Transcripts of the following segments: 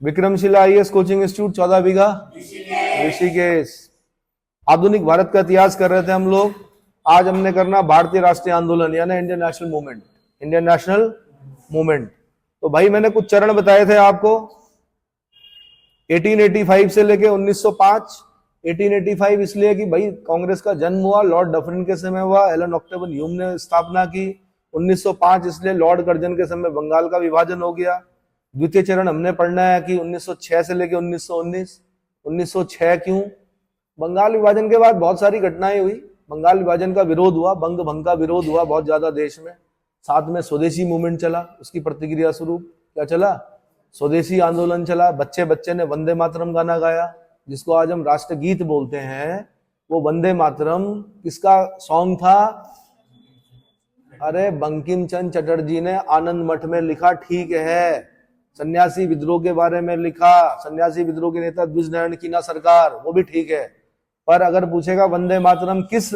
Vikramshila IAS coaching institute 14 बीघा ऋषिकेश। आधुनिक भारत का इतिहास कर रहे थे हम लोग। आज हमने करना भारतीय राष्ट्रीय आंदोलन यानी Indian national movement. Indian national movement. तो भाई मैंने कुछ चरण बताए थे आपको 1885 से लेके 1905। 1885 इसलिए कि भाई कांग्रेस का जन्म हुआ, लॉर्ड डफरिन के समय हुआ, एलन ऑक्टेवन ह्यूम ने स्थापना की। 1905 इसलिए लॉर्ड कर्जन के समय बंगाल का विभाजन हो गया। द्वितीय चरण हमने पढ़ना है कि 1906 से लेके 1919। 1906 क्यों? बंगाल विभाजन के बाद बहुत सारी घटनाएं हुई। बंगाल विभाजन का विरोध हुआ, बंग भंग का विरोध हुआ बहुत ज्यादा देश में। साथ में स्वदेशी मूवमेंट चला, उसकी प्रतिक्रिया स्वरूप क्या चला? स्वदेशी आंदोलन चला। बच्चे बच्चे ने वंदे मातरम गाना गाया, जिसको आज हम राष्ट्रगीत बोलते हैं। वो वंदे मातरम किसका सॉन्ग था? अरे बंकिम चंद्र चटर्जी ने आनंद मठ में लिखा, ठीक है। सन्यासी विद्रोह के बारे में लिखा, सन्यासी विद्रोह के नेता द्विज नारायण कीना सरकार, वो भी ठीक है। पर अगर पूछेगा वंदे मातरम किस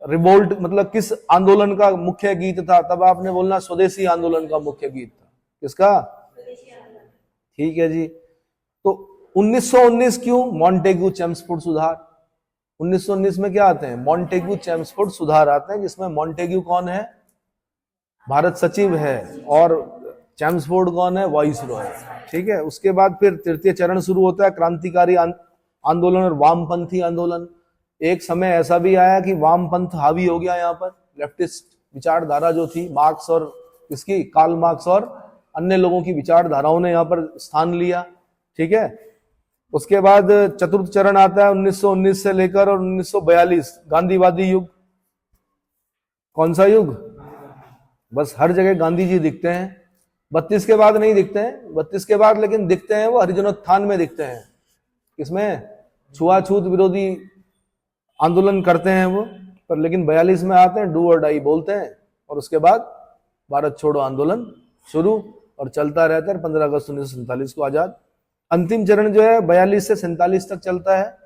रिवोल्ट मतलब किस आंदोलन का मुख्य गीत था, तब आपने बोलना स्वदेशी आंदोलन का मुख्य गीत था। किसका? ठीक है जी। तो 1919 क्यों? मॉन्टेग्यू चेम्सफोर्ड सुधार। 1919 में क्या आते हैं? मॉन्टेग्यू चेम्सफोर्ड सुधार आते हैं, जिसमें मॉन्टेग्यू कौन है? भारत सचिव है, और चेम्सफोर्ड कौन है? वाइसरॉय। ठीक है। उसके बाद फिर तृतीय चरण शुरू होता है, क्रांतिकारी आंदोलन और वामपंथी आंदोलन। एक समय ऐसा भी आया कि वामपंथ हावी हो गया यहाँ पर। लेफ्टिस्ट विचारधारा जो थी, मार्क्स और इसकी कार्ल मार्क्स और अन्य लोगों की विचारधाराओं ने यहाँ पर स्थान लिया। ठीक है। उसके बाद चतुर्थ चरण आता है 1919 से लेकर और 1942, गांधीवादी युग। कौन सा युग? बस हर जगह गांधी जी दिखते हैं। 32 के बाद नहीं दिखते हैं। 32 के बाद लेकिन दिखते हैं वो हरिजनोत्थान में दिखते हैं। किसमें? छुआछूत विरोधी आंदोलन करते हैं वो, पर लेकिन 42 में आते हैं, डू और डाई बोलते हैं, और उसके बाद भारत छोड़ो आंदोलन शुरू और चलता रहता है। 15 अगस्त 1947 को आजाद। अंतिम चरण जो है 42 से 47 तक चलता है,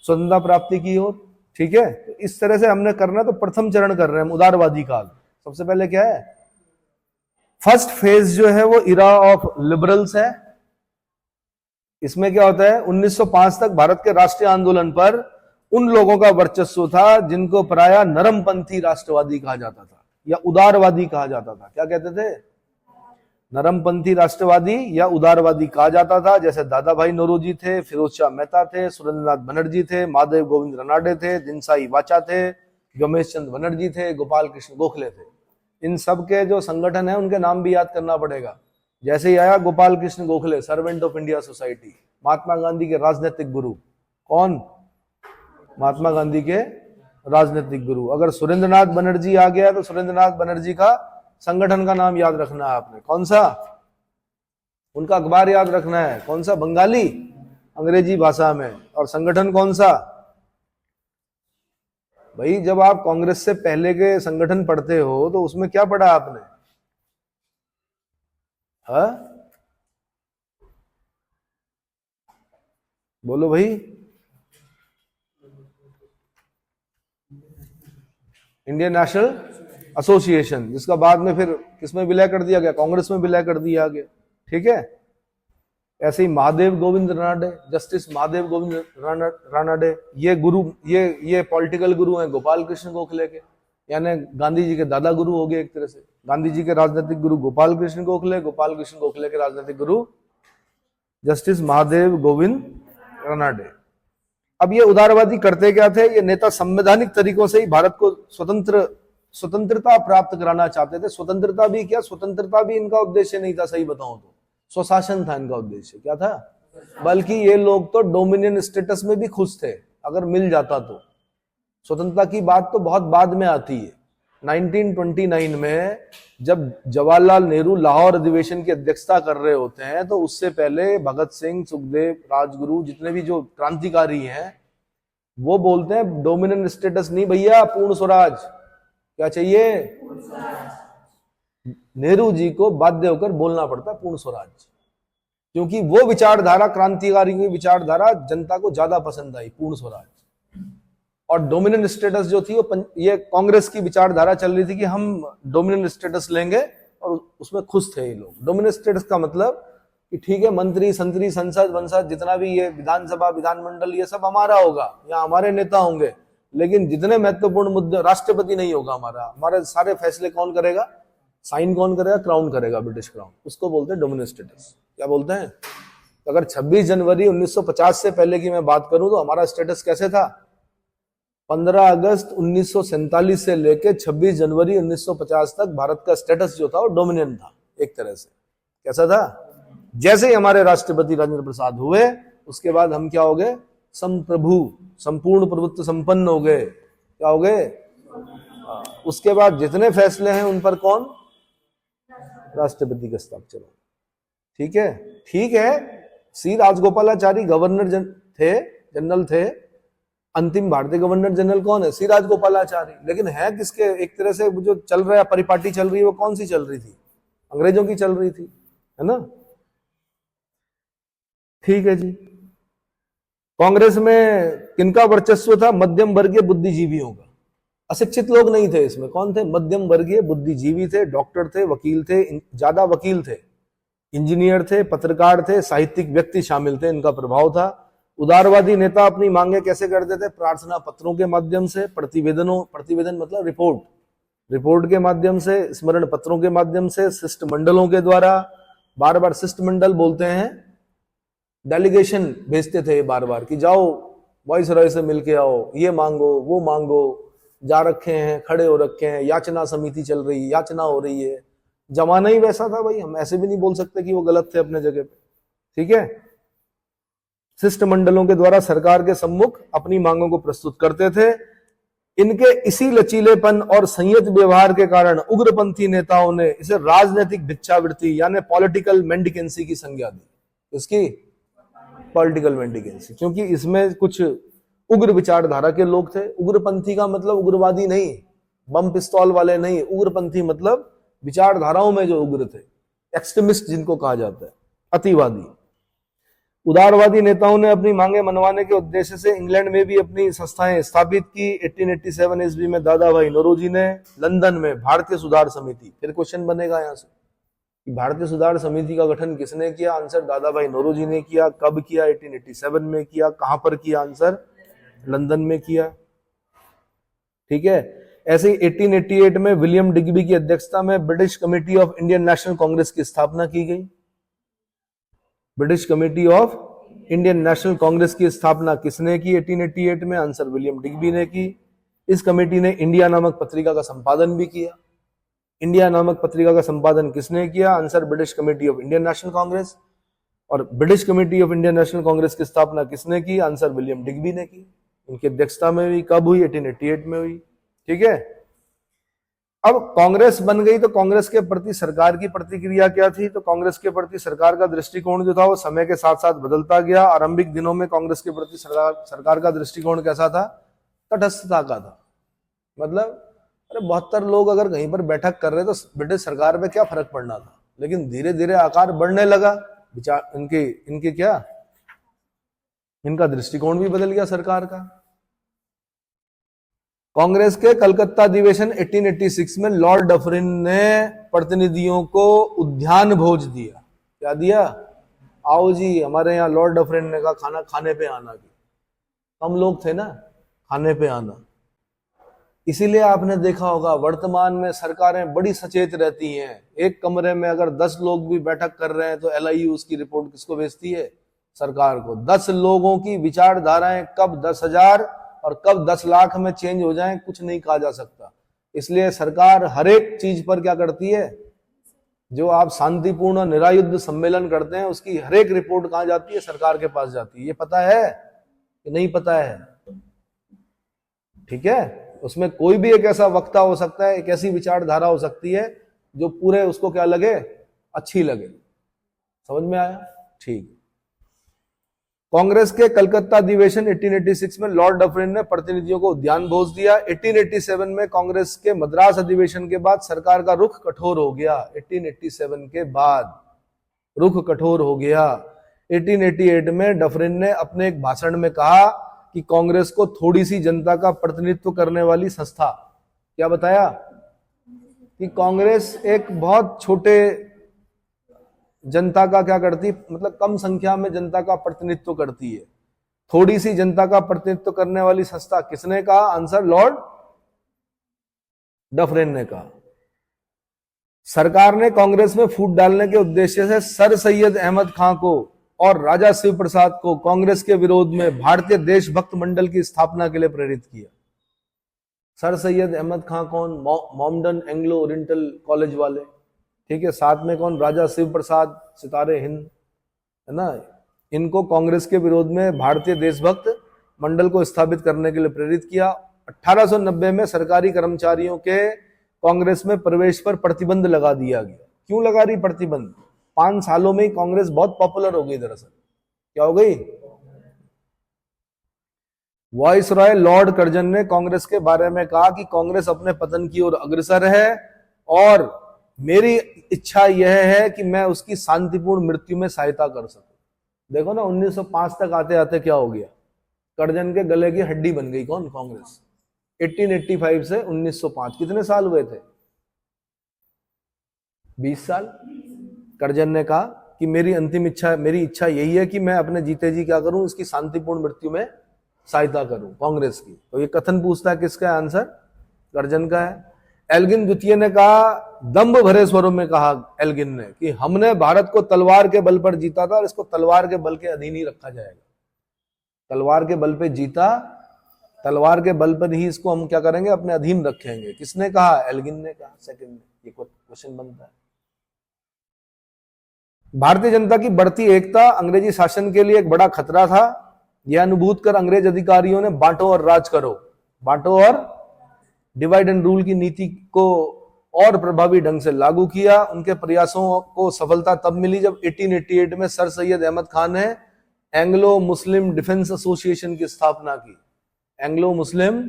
स्वतंत्रता प्राप्ति की ओर। ठीक है। तो इस तरह से हमने करना। तो प्रथम चरण कर रहे हैं हम, उदारवादी काल। सबसे पहले क्या है? फर्स्ट फेज जो है वो इरा ऑफ लिबरल्स है। इसमें क्या होता है? 1905 तक भारत के राष्ट्रीय आंदोलन पर उन लोगों का वर्चस्व था जिनको प्रायः नरमपंथी राष्ट्रवादी कहा जाता था या उदारवादी कहा जाता था। क्या कहते थे? नरमपंथी राष्ट्रवादी या उदारवादी कहा जाता था। जैसे दादा भाई नौरोजी थे, फिरोज शाह मेहता थे, सुरेंद्रनाथ बनर्जी थे, महादेव गोविंद रनाडे थे, दिनसाई वाचा थे, गमेश चंद्र बनर्जी थे, गोपाल कृष्ण गोखले थे। इन सब के जो संगठन है उनके नाम भी याद करना पड़ेगा। जैसे ही आया Gopal Krishna Gokhale, servant of India society, Mahatma Gandhi के राजनीतिक गुरु। कौन? महात्मा गांधी के राजनीतिक गुरु। अगर सुरेंद्रनाथ बनर्जी आ गया तो सुरेंद्रनाथ बनर्जी का संगठन का नाम याद रखना है आपने। कौन सा? उनका अखबार याद रखना है। कौन सा? बंगाली, अंग्रेजी भाषा में। और संगठन कौन सा? भाई जब आप कांग्रेस से पहले के संगठन पढ़ते हो तो उसमें क्या पढ़ा आपने? हाँ बोलो भाई। इंडियन नेशनल एसोसिएशन, जिसका बाद में फिर किसमें विलय कर दिया गया? कांग्रेस में विलय कर दिया गया। ठीक है। ऐसे ही महादेव गोविंद रानडे, जस्टिस महादेव गोविंद रानडे, ये गुरु, ये पॉलिटिकल गुरु हैं गोपाल कृष्ण गोखले के, यानी गांधी जी के दादा गुरु हो गए एक तरह से। गांधी जी के राजनीतिक गुरु गोपाल कृष्ण गोखले, गोपाल कृष्ण गोखले के राजनीतिक गुरु जस्टिस महादेव गोविंद रानडे। अब ये उदारवादी करते क्या थे? ये नेता संवैधानिक तरीकों से ही भारत को स्वतंत्रता प्राप्त कराना चाहते थे। स्वतंत्रता भी क्या, स्वतंत्रता भी इनका उद्देश्य नहीं था, सही बताऊं तो स्वशासन था इनका उद्देश्य। क्या था? बल्कि ये लोग तो डोमिनियन स्टेटस में भी खुश थे अगर मिल जाता तो। स्वतंत्रता की बात तो बहुत बाद में आती है। 1929 में जब जवाहरलाल नेहरू लाहौर अधिवेशन की अध्यक्षता कर रहे होते हैं, तो उससे पहले भगत सिंह, सुखदेव, राजगुरु, जितने भी जो क्रांतिकारी हैं, वो बोलते हैं डोमिनियन स्टेटस नहीं भैया, पूर्ण स्वराज। क्या चाहिए? नेहरू जी को बाध्य होकर बोलना पड़ता पूर्ण स्वराज, क्योंकि वो विचारधारा, क्रांतिकारी की विचारधारा जनता को ज्यादा पसंद आई, पूर्ण स्वराज। और डोमिनेंट स्टेटस जो थी वो ये कांग्रेस की विचारधारा चल रही थी कि हम डोमिनेंट स्टेटस लेंगे, और उसमें खुश थे ये लोग। डोमिनेंट स्टेटस का मतलब कि ठीक है मंत्री संतरी संसद वंसद जितना भी ये विधानसभा विधानमंडल ये सब हमारा होगा या हमारे नेता होंगे, लेकिन जितने महत्वपूर्ण मुद्दे राष्ट्रपति नहीं होगा हमारा, हमारे सारे फैसले कौन करेगा, साइन कौन करेगा, क्राउन करेगा, ब्रिटिश क्राउन। उसको बोलते हैं डोमिनियन स्टेटस। क्या बोलते हैं? अगर 26 जनवरी 1950 से पहले की मैं बात करूं तो हमारा स्टेटस कैसे था? 15 अगस्त 1947 से लेकर 26 जनवरी 1950 तक भारत का स्टेटस जो था वो डोमिनियन था एक तरह से। कैसा था? जैसे ही हमारे राष्ट्रपति राजेंद्र प्रसाद हुए उसके बाद हम क्या हो गए? संप्रभु, संपूर्ण प्रभुत्व संपन्न हो गए। क्या हो गए? उसके बाद जितने फैसले हैं उन पर कौन? राष्ट्रपति का हस्ताक्षर। ठीक है, ठीक है। सी राजगोपालाचारी गवर्नर जनरल थे। अंतिम भारतीय गवर्नर जनरल कौन है? सी राजगोपालाचारी। लेकिन है किसके? एक तरह से जो चल रहा है परिपाटी चल रही है वो कौन सी चल रही थी? अंग्रेजों की चल रही थी, है ना? ठीक है जी। कांग्रेस में किनका वर्चस्व था? मध्यम वर्गीय बुद्धिजीवियों का। अशिक्षित लोग नहीं थे इसमें। कौन थे? मध्यम वर्गीय बुद्धिजीवी थे, डॉक्टर थे, वकील थे, ज्यादा वकील थे, इंजीनियर थे, पत्रकार थे, साहित्यिक व्यक्ति शामिल थे, इनका प्रभाव था। उदारवादी नेता अपनी मांगे कैसे करते थे? प्रार्थना पत्रों के माध्यम से, प्रतिवेदन मतलब रिपोर्ट के माध्यम से, स्मरण पत्रों के माध्यम से, शिष्टमंडलों के द्वारा। बार बार शिष्टमंडल बोलते हैं, डेलीगेशन भेजते थे बार बार कि जाओ वाइस रॉय से मिलके आओ, ये मांगो वो मांगो। जा रखे हैं, खड़े हो रखे हैं, याचना समिति चल रही है, याचना हो रही है। जमाना ही वैसा था भाई, हम ऐसे भी नहीं बोल सकते कि वो गलत थे अपने जगह पे। ठीक है। शिष्टमंडलों के द्वारा सरकार के सम्मुख अपनी मांगों को प्रस्तुत करते थे। इनके इसी लचीलेपन और संयत व्यवहार के कारण उग्रपंथी नेताओं ने इसे राजनीतिक भिक्षावृत्ति यानी पॉलिटिकल मेंडिकेंसी की संज्ञा दी। इसकी पॉलिटिकल मेंडिकेंसी, क्योंकि इसमें कुछ उग्र विचारधारा के लोग थे। उग्रपंथी का मतलब उग्रवादी नहीं, बम पिस्तौल वाले नहीं। उग्रपंथी मतलब विचारधाराओं में जो उग्र थे, एक्सट्रीमिस्ट जिनको कहा जाता है, अतिवादी। उदारवादी नेताओं ने अपनी मांगे मनवाने के उद्देश्य से इंग्लैंड में भी अपनी संस्थाएं स्थापित की। 1887 ईस्वी में दादा भाई नौरोजी ने लंदन में भारतीय सुधार समिति। फिर क्वेश्चन बनेगा यहां से कि भारतीय सुधार समिति का गठन किसने किया? आंसर दादा भाई नौरोजी ने किया। कब किया? 1887 में किया। कहां पर किया? आंसर लंदन में किया। ठीक है। ऐसे ही 1888 में विलियम डिग्बी की अध्यक्षता में British committee of Indian National Congress की स्थापना की गई। British committee of Indian National Congress की स्थापना किसने की 1888 में? आंसर विलियम डिग्बी ने की। इस कमेटी ने इंडिया नामक पत्रिका का संपादन भी किया। इंडिया नामक पत्रिका का संपादन किसने किया? Answer British committee of Indian National Congress. और British committee of Indian National Congress की स्थापना किसने की? आंसर विलियम डिग्बी ने की। उनकी अध्यक्षता में हुई। कब हुई? 1888 में हुई। ठीक है। अब कांग्रेस बन गई तो कांग्रेस के प्रति सरकार की प्रतिक्रिया क्या थी? तो कांग्रेस के प्रति सरकार का दृष्टिकोण जो था वो समय के साथ साथ बदलता गया। आरंभिक दिनों में कांग्रेस के प्रति सरकार का दृष्टिकोण कैसा था? तटस्थता का था। मतलब अरे 72 लोग अगर कहीं पर बैठक कर रहे तो ब्रिटिश सरकार पे क्या फर्क पड़ना था। लेकिन धीरे धीरे आकार बढ़ने लगा विचार इनके क्या, इनका दृष्टिकोण भी बदल गया सरकार का। कांग्रेस के कलकत्ता अधिवेशन 1886 में लॉर्ड डफरिन ने प्रतिनिधियों को उद्यान भोज दिया। क्या दिया? आओ जी हमारे यहाँ लॉर्ड डफरिन ने कहा खाना खाने पे आना की। कम लोग थे ना, खाने पे आना। इसीलिए आपने देखा होगा वर्तमान में सरकारें बड़ी सचेत रहती हैं। एक कमरे में अगर 10 लोग भी बैठक कर रहे हैं तो LIU उसकी रिपोर्ट किसको भेजती है? सरकार को। 10 लोगों की विचारधाराएं कब 10,000 और कब 10 लाख में चेंज हो जाएं कुछ नहीं कहा जा सकता। इसलिए सरकार हर एक चीज पर क्या करती है? जो आप शांतिपूर्ण निरायुद्ध सम्मेलन करते हैं उसकी हर एक रिपोर्ट कहां जाती है? सरकार के पास जाती है। ये पता है कि नहीं पता है? ठीक है। उसमें कोई भी एक ऐसा वक्ता हो सकता है, एक ऐसी विचारधारा हो सकती है जो पूरे उसको क्या लगे? अच्छी लगे। समझ में आया? ठीक। कांग्रेस के कलकत्ता अधिवेशन 1886 में लॉर्ड डफरिन ने प्रतिनिधियों को उद्यान भोज दिया। 1887 में कांग्रेस के मद्रास अधिवेशन के बाद सरकार का रुख कठोर हो गया। 1887 के बाद रुख कठोर हो गया। 1888 में डफरिन ने अपने एक भाषण में कहा कि कांग्रेस को थोड़ी सी जनता का प्रतिनिधित्व करने वाली संस्था, क्या बताया? कि कांग्रेस एक बहुत छोटे जनता का क्या करती, मतलब कम संख्या में जनता का प्रतिनिधित्व करती है। थोड़ी सी जनता का प्रतिनिधित्व करने वाली संस्था किसने कहा? आंसर लॉर्ड डफरेन ने कहा। सरकार ने कांग्रेस में फूट डालने के उद्देश्य से सर सैयद अहमद खां को और राजा शिव प्रसाद को कांग्रेस के विरोध में भारतीय देशभक्त मंडल की स्थापना के लिए प्रेरित किया। सर सैयद अहमद खां कौन? मॉमडन एंग्लो ओरिएंटल कॉलेज वाले, ठीक है। साथ में कौन? राजा शिव प्रसाद, सितारे हिंद, है ना। इनको कांग्रेस के विरोध में भारतीय देशभक्त मंडल को स्थापित करने के लिए प्रेरित किया। 1890 में सरकारी कर्मचारियों के कांग्रेस में प्रवेश पर प्रतिबंध लगा दिया गया। क्यों लगा रही प्रतिबंध? 5 सालों में ही कांग्रेस बहुत पॉपुलर हो गई। दरअसल क्या हो गई? वाइसरॉय लॉर्ड कर्जन ने कांग्रेस के बारे में कहा कि कांग्रेस अपने पतन की ओर अग्रसर है और मेरी इच्छा यह है कि मैं उसकी शांतिपूर्ण मृत्यु में सहायता कर सकूं। देखो ना, 1905 तक आते आते क्या हो गया? कर्जन के गले की हड्डी बन गई कौन? कांग्रेस। 1885 से 1905 कितने साल हुए थे? 20 साल। कर्जन ने कहा कि मेरी अंतिम इच्छा, मेरी इच्छा यही है कि मैं अपने जीते जी क्या करूं, इसकी शांतिपूर्ण मृत्यु में सहायता करूं कांग्रेस की। तो ये कथन पूछता है किसका है? आंसर कर्जन का है। एल्गिन द्वितीय ने कहा, दंभ भरे स्वरों में कहा एल्गिन ने, कि हमने भारत को तलवार के बल पर जीता था और इसको तलवार के बल के अधीन ही रखा जाएगा। तलवार के बल पे जीता, तलवार के बल पर ही इसको हम क्या करेंगे? अपने अधीन रखेंगे। किसने कहा? एल्गिन ने कहा। सेकंड में ये क्वेश्चन बनता है। भारतीय जनता की बढ़ती एकता अंग्रेजी शासन के लिए एक बड़ा खतरा था। यह अनुभूत कर अंग्रेज अधिकारियों ने बांटो और राज करो, बांटो और डिवाइड एंड रूल की नीति को और प्रभावी ढंग से लागू किया। उनके प्रयासों को सफलता तब मिली जब 1888 में सर सैयद अहमद खान ने एंग्लो मुस्लिम डिफेंस एसोसिएशन की स्थापना की। एंग्लो मुस्लिम,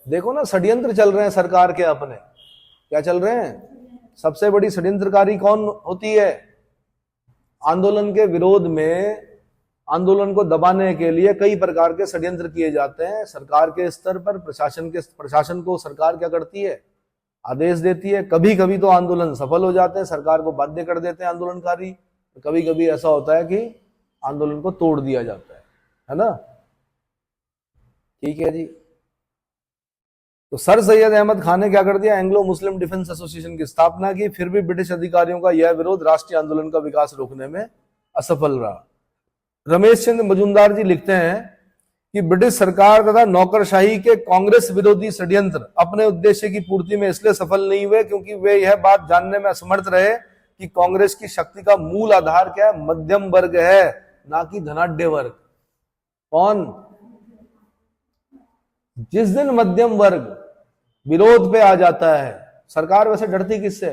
देखो ना षड्यंत्र चल रहे हैं सरकार के अपने। क्या चल रहे हैं? सबसे बड़ी षड्यंत्रकारी कौन होती है? आंदोलन के विरोध में, आंदोलन को दबाने के लिए कई प्रकार के षड्यंत्र किए जाते हैं सरकार के स्तर पर। प्रशासन को सरकार क्या करती है? आदेश देती है। कभी कभी तो आंदोलन सफल हो जाते हैं, सरकार को बाध्य कर देते हैं आंदोलनकारी। कभी कभी ऐसा होता है कि आंदोलन को तोड़ दिया जाता है ना। ठीक है जी। तो सर सैयद अहमद खान ने क्या कर दिया? एंग्लो मुस्लिम डिफेंस एसोसिएशन की स्थापना की। फिर भी ब्रिटिश अधिकारियों का यह विरोध राष्ट्रीय आंदोलन का विकास रोकने में असफल रहा। रमेश चंद्र मजूमदार जी लिखते हैं कि ब्रिटिश सरकार तथा नौकरशाही के कांग्रेस विरोधी षड्यंत्र अपने उद्देश्य की पूर्ति में इसलिए सफल नहीं हुए क्योंकि वे यह बात जानने में असमर्थ रहे कि कांग्रेस की शक्ति का मूल आधार क्या है? मध्यम वर्ग है, ना कि धनाढ्य वर्ग। कौन? जिस दिन मध्यम वर्ग विरोध पे आ जाता है, सरकार वैसे डरती किससे?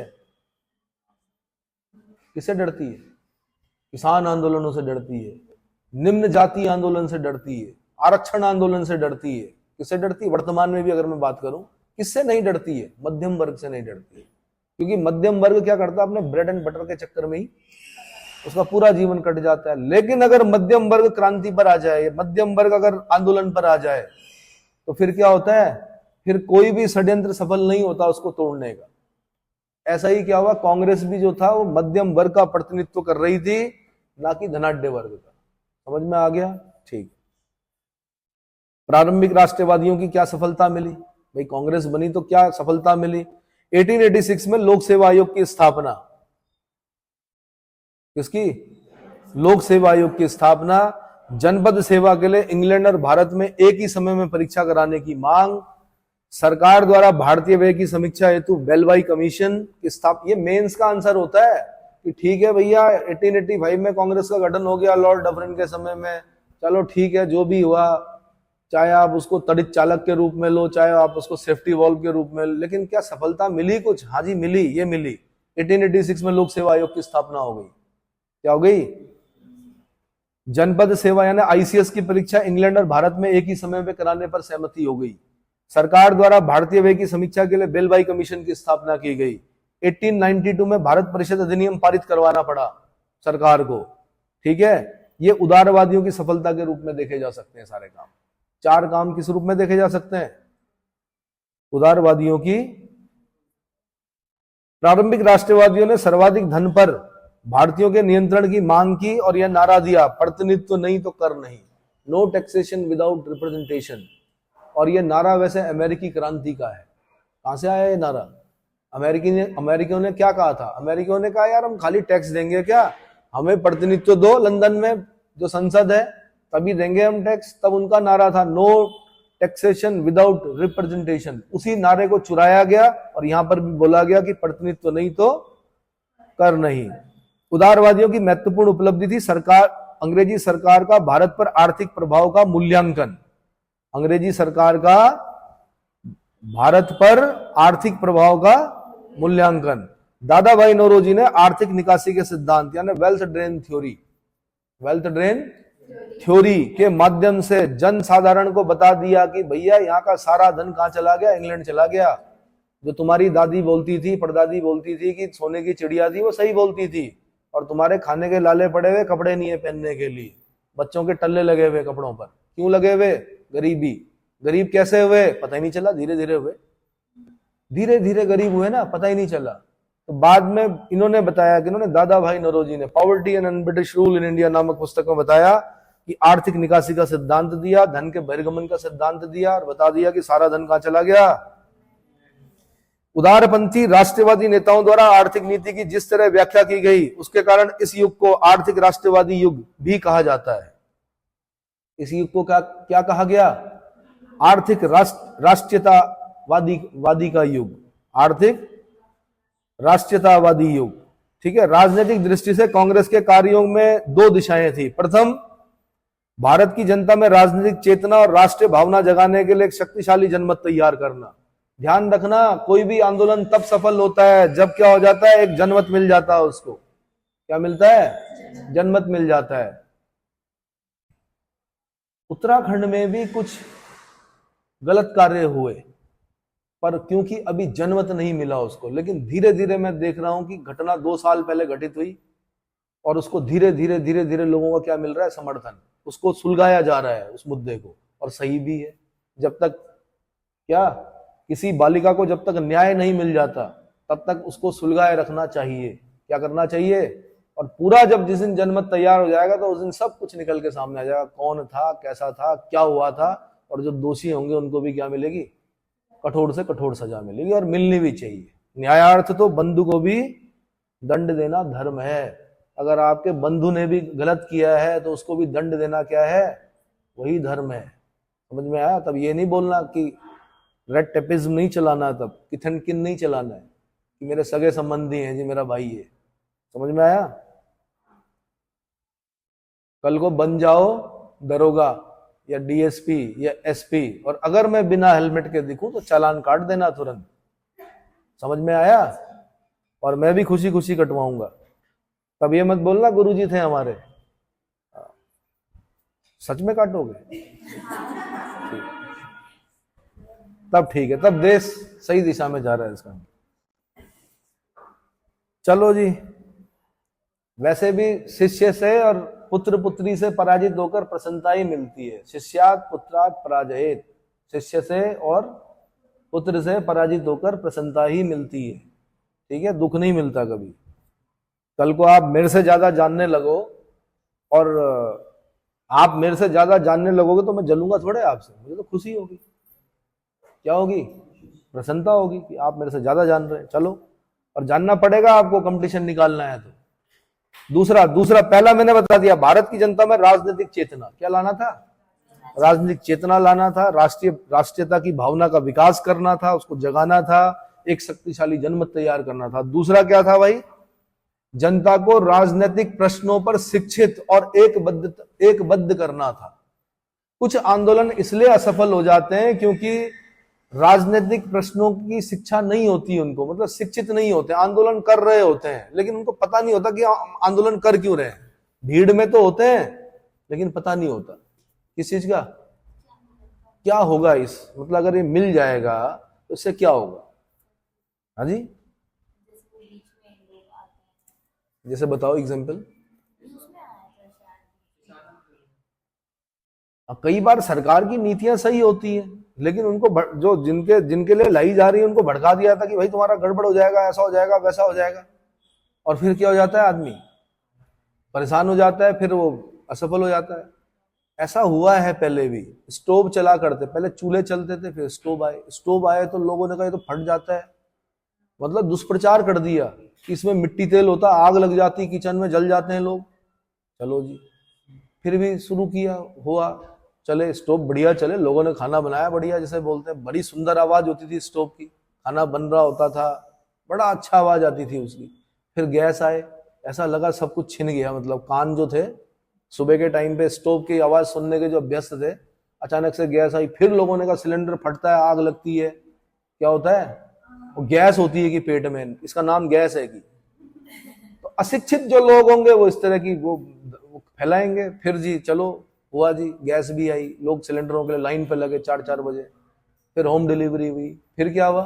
किससे डरती है? किसान आंदोलनों से डरती है, निम्न जाति आंदोलन से डरती है, आरक्षण आंदोलन से डरती है। किससे डरती है? वर्तमान में भी अगर मैं बात करूं, किससे नहीं डरती है? मध्यम वर्ग से नहीं डरती है। क्योंकि मध्यम वर्ग क्या करता है? अपने ब्रेड एंड बटर के चक्कर में ही उसका पूरा जीवन कट जाता है। लेकिन अगर मध्यम वर्ग क्रांति पर आ जाए, मध्यम वर्ग अगर आंदोलन पर आ जाए, तो फिर क्या होता है? फिर कोई भी षड्यंत्र सफल नहीं होता उसको तोड़ने का। ऐसा ही क्या हुआ? कांग्रेस भी जो था वो मध्यम वर्ग का प्रतिनिधित्व कर रही थी, ना कि धनाढ्य वर्ग का। समझ में आ गया? ठीक। प्रारंभिक राष्ट्रवादियों की क्या सफलता मिली? भाई कांग्रेस बनी तो क्या सफलता मिली? 1886 में लोक सेवा आयोग की स्थापना। किसकी? लोक सेवा आयोग की स्थापना। जनपद सेवा के लिए इंग्लैंड और भारत में एक ही समय में परीक्षा कराने की मांग। सरकार द्वारा भारतीय व्यय की समीक्षा हेतु बेलवाई कमीशन की स्थापना। ये मेंस का आंसर होता है कि ठीक है भैया, 1885 में कांग्रेस का गठन हो गया लॉर्ड डफरिन के समय में। चलो ठीक है, जो भी हुआ, चाहे आप उसको तड़ित चालक के रूप में लो, चाहे आप उसको सेफ्टी वॉल्व के रूप में, लेकिन क्या सफलता मिली कुछ? हाँ जी मिली, ये मिली। 1886 में लोक सेवा आयोग की स्थापना हो गई। क्या हो गई? जनपद सेवा यानी आईसीएस की परीक्षा इंग्लैंड और भारत में एक ही समय में कराने पर सहमति हो गई। सरकार द्वारा भारतीय व्यय की समीक्षा के लिए बेलवाई कमीशन की स्थापना की गई। 1892 में भारत परिषद अधिनियम पारित करवाना पड़ा सरकार को। ठीक है, ये उदारवादियों की सफलता के रूप में देखे जा सकते हैं सारे काम। 4 काम किस रूप में देखे जा सकते हैं? उदारवादियों की। प्रारंभिक राष्ट्रवादियों ने सर्वाधिक धन पर भारतीयों के नियंत्रण की मांग की और यह नारा दिया, प्रतिनिधित्व नहीं तो कर नहीं, नो टैक्सेशन विदाउट रिप्रेजेंटेशन। और यह नारा वैसे अमेरिकी क्रांति का है। कहां से आया ये नारा? अमेरिकियों ने क्या कहा था? अमेरिकियों ने कहा यार हम खाली टैक्स देंगे क्या, हमें प्रतिनिधित्व दो लंदन में जो संसद है तभी देंगे हम टैक्स। तब उनका नारा था नो टैक्सेशन विदाउट रिप्रेजेंटेशन। उसी नारे को चुराया गया और यहां पर भी बोला गया कि प्रतिनिधित्व नहीं तो कर नहीं। उदारवादियों की महत्वपूर्ण उपलब्धि थी अंग्रेजी सरकार का भारत पर आर्थिक प्रभाव का मूल्यांकन। अंग्रेजी सरकार का भारत पर आर्थिक प्रभाव का मूल्यांकन। दादा भाई नौरोजी ने आर्थिक निकासी के सिद्धांत यानी वेल्थ ड्रेन थ्योरी के माध्यम से जन साधारण को बता दिया कि भैया यहाँ का सारा धन कहां चला गया? इंग्लैंड चला गया। जो तुम्हारी दादी बोलती थी, परदादी बोलती थी कि सोने की चिड़िया थी, वो सही बोलती थी। और तुम्हारे खाने के लाले पड़े हुए, कपड़े नहीं है पहनने के लिए, बच्चों के टल्ले लगे हुए कपड़ों पर। क्यों लगे हुए? गरीबी। गरीब कैसे हुए? पता ही नहीं चला, धीरे धीरे हुए, धीरे धीरे गरीब हुए ना, पता ही नहीं चला। तो बाद में इन्होंने बताया कि इन्होंने दादा भाई नौरोजी ने poverty and British rule in India नामक पुस्तक में बताया कि आर्थिक निकासी का सिद्धांत दिया, धन के बहिर्गमन का सिद्धांत दिया और बता दिया कि सारा धन कहां चला गया। उदारपंथी राष्ट्रवादी नेताओं द्वारा आर्थिक नीति की जिस तरह व्याख्या की गई, उसके कारण इस युग को आर्थिक राष्ट्रवादी युग भी कहा जाता है। इस युग को क्या कहा गया? आर्थिक राष्ट्रीयतावादी का युग, आर्थिक राष्ट्रीयतावादी युग। ठीक है। राजनीतिक दृष्टि से कांग्रेस के कार्यों में दो दिशाएं थी। प्रथम, भारत की जनता में राजनीतिक चेतना और राष्ट्रीय भावना जगाने के लिए एक शक्तिशाली जनमत तैयार करना। ध्यान रखना, कोई भी आंदोलन तब सफल होता है जब क्या हो जाता है? एक जनमत मिल जाता है उसको। क्या मिलता है? जनमत मिल जाता है। उत्तराखंड में भी कुछ गलत कार्य हुए, पर क्योंकि अभी जनमत नहीं मिला उसको, लेकिन धीरे धीरे मैं देख रहा हूं कि घटना 2 साल पहले घटित हुई और उसको धीरे धीरे लोगों का क्या मिल रहा है? समर्थन। उसको सुलझाया जा रहा है उस मुद्दे को, और सही भी है। जब तक क्या किसी बालिका को जब तक न्याय नहीं मिल जाता तब तक उसको सुलझाए रखना चाहिए। क्या करना चाहिए? और पूरा जब जिस दिन जनमत तैयार हो जाएगा तो उस दिन सब कुछ निकल के सामने आ जाएगा, कौन था, कैसा था, क्या हुआ था। और जो दोषी होंगे उनको भी क्या मिलेगी? कठोर से कठोर सजा मिलेगी, और मिलनी भी चाहिए। न्यायार्थ तो बंधु को भी दंड देना धर्म है। अगर आपके बंधु ने भी गलत किया है तो उसको भी दंड देना क्या है? वही धर्म है। समझ में आया? तब ये नहीं बोलना कि रेड टेपिज्म नहीं चलाना, तब किथन किन नहीं चलाना है कि मेरे सगे संबंधी हैं जी, मेरा भाई है। समझ में आया? कल को बन जाओ दरोगा या डीएसपी या एसपी, और अगर मैं बिना हेलमेट के दिखूं तो चालान काट देना तुरंत। समझ में आया? और मैं भी खुशी खुशी कटवाऊंगा। तब ये मत बोलना गुरुजी थे हमारे। सच में काटोगे? तब ठीक है, तब देश सही दिशा में जा रहा है इसका। चलो जी। वैसे भी शिष्य से और पुत्र पुत्री से पराजित होकर प्रसन्नता ही मिलती है। शिष्यात पुत्रात पराजयेत। शिष्य से और पुत्र से पराजित होकर प्रसन्नता ही मिलती है। ठीक है, दुख नहीं मिलता कभी। कल को आप मेरे से ज्यादा जानने लगो और आप मेरे से ज्यादा जानने लगोगे तो मैं जलूंगा थोड़े आपसे, मुझे तो खुशी होगी। क्या होगी? प्रसन्नता होगी कि आप मेरे से ज्यादा जान रहे हैं। चलो, और जानना पड़ेगा आपको, कंपटीशन निकालना है तो। दूसरा पहला मैंने बता दिया, भारत की जनता में राजनीतिक चेतना। क्या लाना था? राजनीतिक चेतना लाना था, राष्ट्रीयता की भावना का विकास करना था, उसको जगाना था, एक शक्तिशाली जनमत तैयार करना था। दूसरा क्या था भाई? जनता को राजनीतिक प्रश्नों पर शिक्षित और एकबद्ध करना था। कुछ आंदोलन इसलिए असफल हो जाते हैं क्योंकि राजनीतिक प्रश्नों की शिक्षा नहीं होती उनको, मतलब शिक्षित नहीं होते। आंदोलन कर रहे होते हैं लेकिन उनको पता नहीं होता कि आंदोलन कर क्यों रहे हैं। भीड़ में तो होते हैं लेकिन पता नहीं होता किस चीज का क्या होगा। इस मतलब अगर ये मिल जाएगा तो इससे क्या होगा? हाँ जी, जैसे बताओ एग्जाम्पल। कई बार सरकार की नीतियां सही होती हैं लेकिन उनको जो जिनके लिए लाई जा रही है उनको भड़का दिया था कि भाई तुम्हारा गड़बड़ हो जाएगा, ऐसा हो जाएगा, वैसा हो जाएगा। और फिर क्या हो जाता है? आदमी परेशान हो जाता है, फिर वो असफल हो जाता है। ऐसा हुआ है पहले भी। स्टोव चला करते, पहले चूल्हे चलते थे, फिर स्टोव आए तो लोगों ने कहा ये तो फट जाता है, मतलब दुष्प्रचार कर दिया कि इसमें मिट्टी तेल होता, आग लग जाती, किचन में जल जाते हैं लोग। चलो जी, फिर भी शुरू किया, हुआ, चले स्टोव बढ़िया चले, लोगों ने खाना बनाया बढ़िया, जैसे बोलते हैं, बड़ी सुंदर आवाज होती थी स्टोव की, खाना बन रहा होता था, बड़ा अच्छा आवाज आती थी उसकी। फिर गैस आए, ऐसा लगा सब कुछ छिन गया, मतलब कान जो थे सुबह के टाइम पे स्टोव की आवाज सुनने के जो अभ्यस्त थे, अचानक से गैस आई। फिर लोगों ने कहा सिलेंडर फटता है, आग लगती है। क्या होता है? वो गैस होती है कि पेट में, इसका नाम गैस है कि। तो अशिक्षित जो लोग होंगे वो इस तरह की वो फैलाएंगे। फिर जी चलो हुआ जी, गैस भी आई, लोग सिलेंडरों के लिए लाइन पे लगे 4-4 बजे। फिर होम डिलीवरी हुई, फिर क्या हुआ,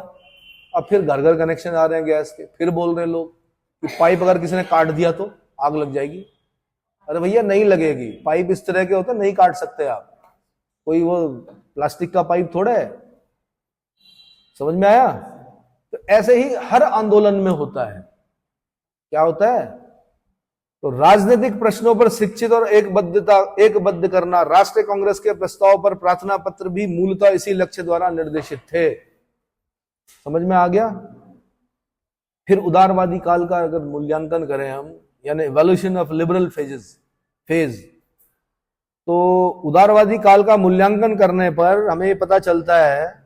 अब फिर घर घर कनेक्शन आ रहे हैं गैस के। फिर बोल रहे लोग कि पाइप अगर किसी ने काट दिया तो आग लग जाएगी। अरे भैया नहीं लगेगी, पाइप इस तरह के होते नहीं काट सकते आप, कोई वो प्लास्टिक का पाइप थोड़ा है। समझ में आया? तो ऐसे ही हर आंदोलन में होता है। क्या होता है? तो राजनीतिक प्रश्नों पर शिक्षित और एकबद्ध करना, राष्ट्रीय कांग्रेस के प्रस्ताव पर प्रार्थना पत्र भी मूलतः इसी लक्ष्य द्वारा निर्देशित थे। समझ में आ गया? फिर उदारवादी काल का अगर मूल्यांकन करें हम, यानी इवोल्यूशन ऑफ लिबरल फेज, तो उदारवादी काल का मूल्यांकन करने पर हमें पता चलता है,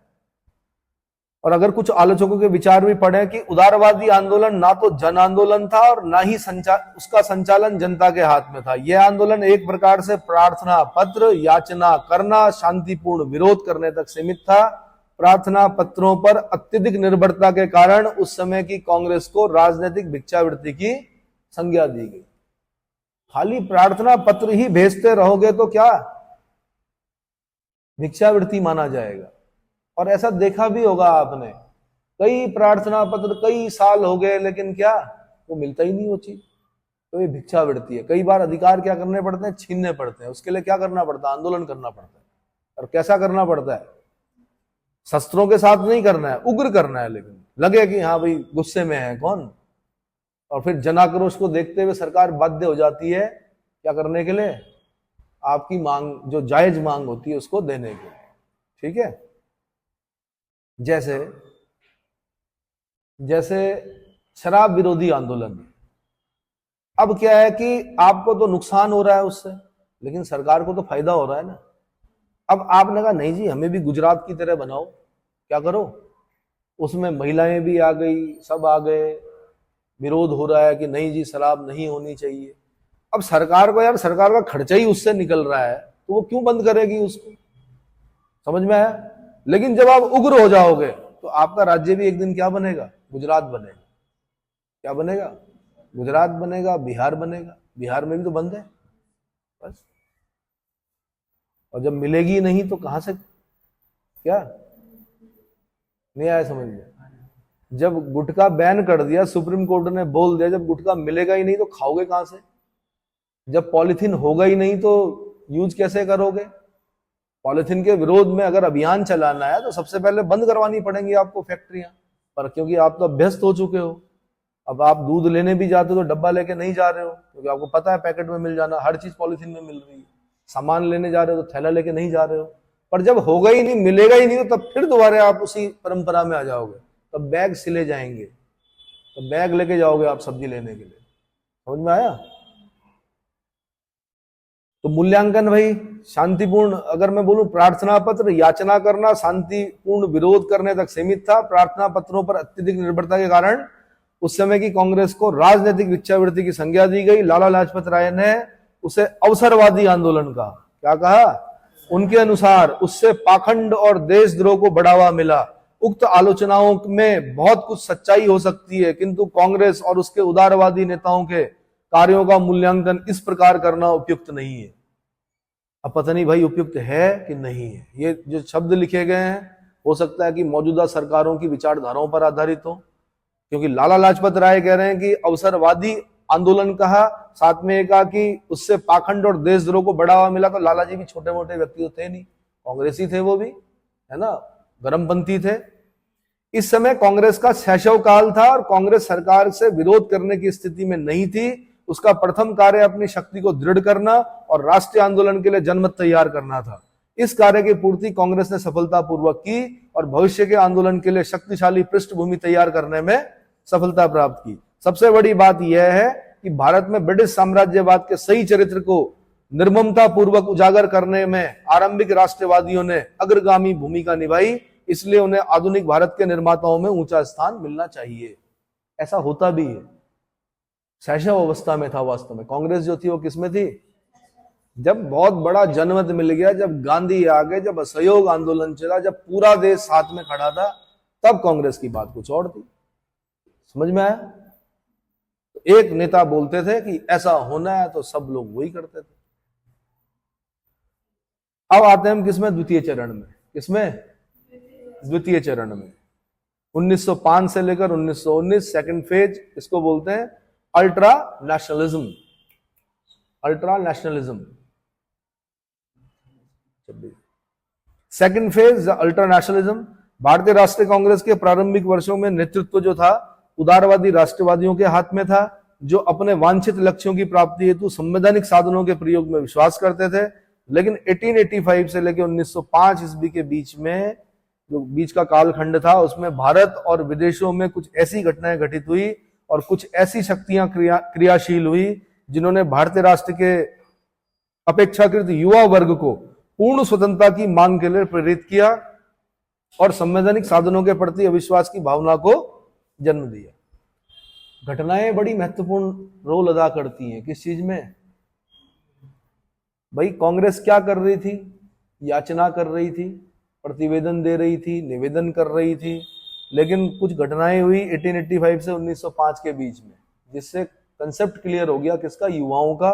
और अगर कुछ आलोचकों के विचार भी पढ़े, कि उदारवादी आंदोलन ना तो जन आंदोलन था और ना ही उसका संचालन जनता के हाथ में था। यह आंदोलन एक प्रकार से प्रार्थना पत्र याचना करना, शांतिपूर्ण विरोध करने तक सीमित था। प्रार्थना पत्रों पर अत्यधिक निर्भरता के कारण उस समय की कांग्रेस को राजनीतिक भिक्षावृत्ति की संज्ञा दी गई। खाली प्रार्थना पत्र ही भेजते रहोगे तो क्या भिक्षावृत्ति माना जाएगा? और ऐसा देखा भी होगा आपने, कई प्रार्थना पत्र कई साल हो गए, लेकिन क्या वो मिलता ही नहीं वो चीज, तो ये भिक्षावृत्ति है। कई बार अधिकार क्या करने पड़ते हैं? छीनने पड़ते हैं। उसके लिए क्या करना पड़ता है? आंदोलन करना पड़ता है। और कैसा करना पड़ता है? शस्त्रों के साथ नहीं करना है, उग्र करना है, लेकिन लगे कि हाँ भाई गुस्से में है कौन। और फिर जनाक्रोश को देखते हुए सरकार बाध्य हो जाती है क्या करने के लिए? आपकी मांग, जो जायज मांग होती है, उसको देने के लिए। ठीक है? जैसे शराब विरोधी आंदोलन। अब क्या है कि आपको तो नुकसान हो रहा है उससे, लेकिन सरकार को तो फायदा हो रहा है ना। अब आपने कहा नहीं जी हमें भी गुजरात की तरह बनाओ, क्या करो, उसमें महिलाएं भी आ गई, सब आ गए, विरोध हो रहा है कि नहीं जी शराब नहीं होनी चाहिए। अब सरकार को, यार सरकार का खर्चा ही उससे निकल रहा है, तो वो क्यों बंद करेगी उसको? समझ में आया? लेकिन जब आप उग्र हो जाओगे तो आपका राज्य भी एक दिन क्या बनेगा? गुजरात बनेगा। क्या बनेगा? गुजरात बनेगा, बिहार बनेगा। बिहार में भी तो बंद है बस। और जब मिलेगी नहीं तो कहां से, क्या नहीं आया समझ में? जब गुटखा बैन कर दिया, सुप्रीम कोर्ट ने बोल दिया, जब गुटखा मिलेगा ही नहीं तो खाओगे कहां से? जब पॉलिथीन होगा ही नहीं तो यूज कैसे करोगे? पॉलिथीन के विरोध में अगर अभियान चलाना है तो सबसे पहले बंद करवानी पड़ेंगी आपको फैक्ट्रियां, पर क्योंकि आप तो अभ्यस्त हो चुके हो, अब आप दूध लेने भी जाते हो तो डब्बा लेके नहीं जा रहे हो, क्योंकि आपको पता है पैकेट में मिल जाना, हर चीज पॉलिथीन में मिल रही है। सामान लेने जा रहे हो तो थैला लेके नहीं जा रहे हो। पर जब होगा ही नहीं, मिलेगा ही नहीं, तो तब फिर दोबारा आप उसी परंपरा में आ जाओगे। तब बैग सिले जाएंगे, तो बैग लेके जाओगे आप सब्जी लेने के लिए। समझ में आया? तो मूल्यांकन भाई शांतिपूर्ण, अगर मैं बोलूं प्रार्थना पत्र याचना करना शांतिपूर्ण विरोध करने तक सीमित था। प्रार्थना पत्रों पर अत्यधिक निर्भरता के कारण उस समय की कांग्रेस को राजनीतिक भिक्षावृत्ति की संज्ञा दी गई। लाला लाजपत राय ने उसे अवसरवादी आंदोलन कहा। क्या कहा? उनके अनुसार उससे पाखंड और देशद्रोह को बढ़ावा मिला। उक्त आलोचनाओं में बहुत कुछ सच्चाई हो सकती है, किंतु कांग्रेस और उसके उदारवादी नेताओं के कार्यों का मूल्यांकन इस प्रकार करना उपयुक्त नहीं है। अब पता नहीं भाई उपयुक्त है कि नहीं है। ये जो शब्द लिखे गए हैं हो सकता है कि मौजूदा सरकारों की विचारधाराओं पर आधारित हो, क्योंकि लाला लाजपत राय कह रहे हैं कि अवसरवादी आंदोलन कहा, साथ में कहा कि उससे पाखंड और देशद्रोह को बढ़ावा मिला। तो लाला जी भी छोटे मोटे व्यक्ति तो थे नहीं, कांग्रेसी थे वो भी, है ना, गरमपंथी थे। इस समय कांग्रेस का शैशव काल था और कांग्रेस सरकार से विरोध करने की स्थिति में नहीं थी। उसका प्रथम कार्य अपनी शक्ति को दृढ़ करना और राष्ट्रीय आंदोलन के लिए जनमत तैयार करना था। इस कार्य की पूर्ति कांग्रेस ने सफलतापूर्वक की और भविष्य के आंदोलन के लिए शक्तिशाली पृष्ठभूमि तैयार करने में सफलता प्राप्त की। सबसे बड़ी बात यह है कि भारत में ब्रिटिश साम्राज्यवाद के सही चरित्र को निर्ममता पूर्वक उजागर करने में आरंभिक राष्ट्रवादियों ने अग्रगामी भूमिका निभाई, इसलिए उन्हें आधुनिक भारत के निर्माताओं में ऊंचा स्थान मिलना चाहिए। ऐसा होता भी है। शैशव अवस्था में था वास्तव में कांग्रेस जो थी वो किसमें थी? जब बहुत बड़ा जनमत मिल गया, जब गांधी आ गए, जब असहयोग आंदोलन चला, जब पूरा देश साथ में खड़ा था, तब कांग्रेस की बात कुछ और थी। समझ में आया? एक नेता बोलते थे कि ऐसा होना है तो सब लोग वही करते थे। अब आते हैं हम किसमें? द्वितीय चरण में। किसमें? द्वितीय चरण में 1905 से लेकर 1919 सेकंड फेज, इसको बोलते हैं ultra nationalism. Ultra nationalism second phase ultra nationalism. भारतीय राष्ट्रीय कांग्रेस के प्रारंभिक वर्षों में नेतृत्व जो था उदारवादी राष्ट्रवादियों के हाथ में था, जो अपने वांछित लक्ष्यों की प्राप्ति हेतु संवैधानिक साधनों के प्रयोग में विश्वास करते थे। लेकिन 1885 से लेकर 1905 ईस्वी के बीच में जो बीच का कालखंड था, उसमें भारत और विदेशों में कुछ ऐसी घटनाएं घटित हुई और कुछ ऐसी शक्तियां क्रियाशील हुई जिन्होंने भारतीय राष्ट्र के अपेक्षाकृत युवा वर्ग को पूर्ण स्वतंत्रता की मांग के लिए प्रेरित किया और संवैधानिक साधनों के प्रति अविश्वास की भावना को जन्म दिया। घटनाएं बड़ी महत्वपूर्ण रोल अदा करती हैं। किस चीज में? भाई कांग्रेस क्या कर रही थी? याचना कर रही थी, प्रतिवेदन दे रही थी, निवेदन कर रही थी, लेकिन कुछ घटनाएं हुई 1885 से 1905 के बीच में, जिससे कंसेप्ट क्लियर हो गया किसका? युवाओं का।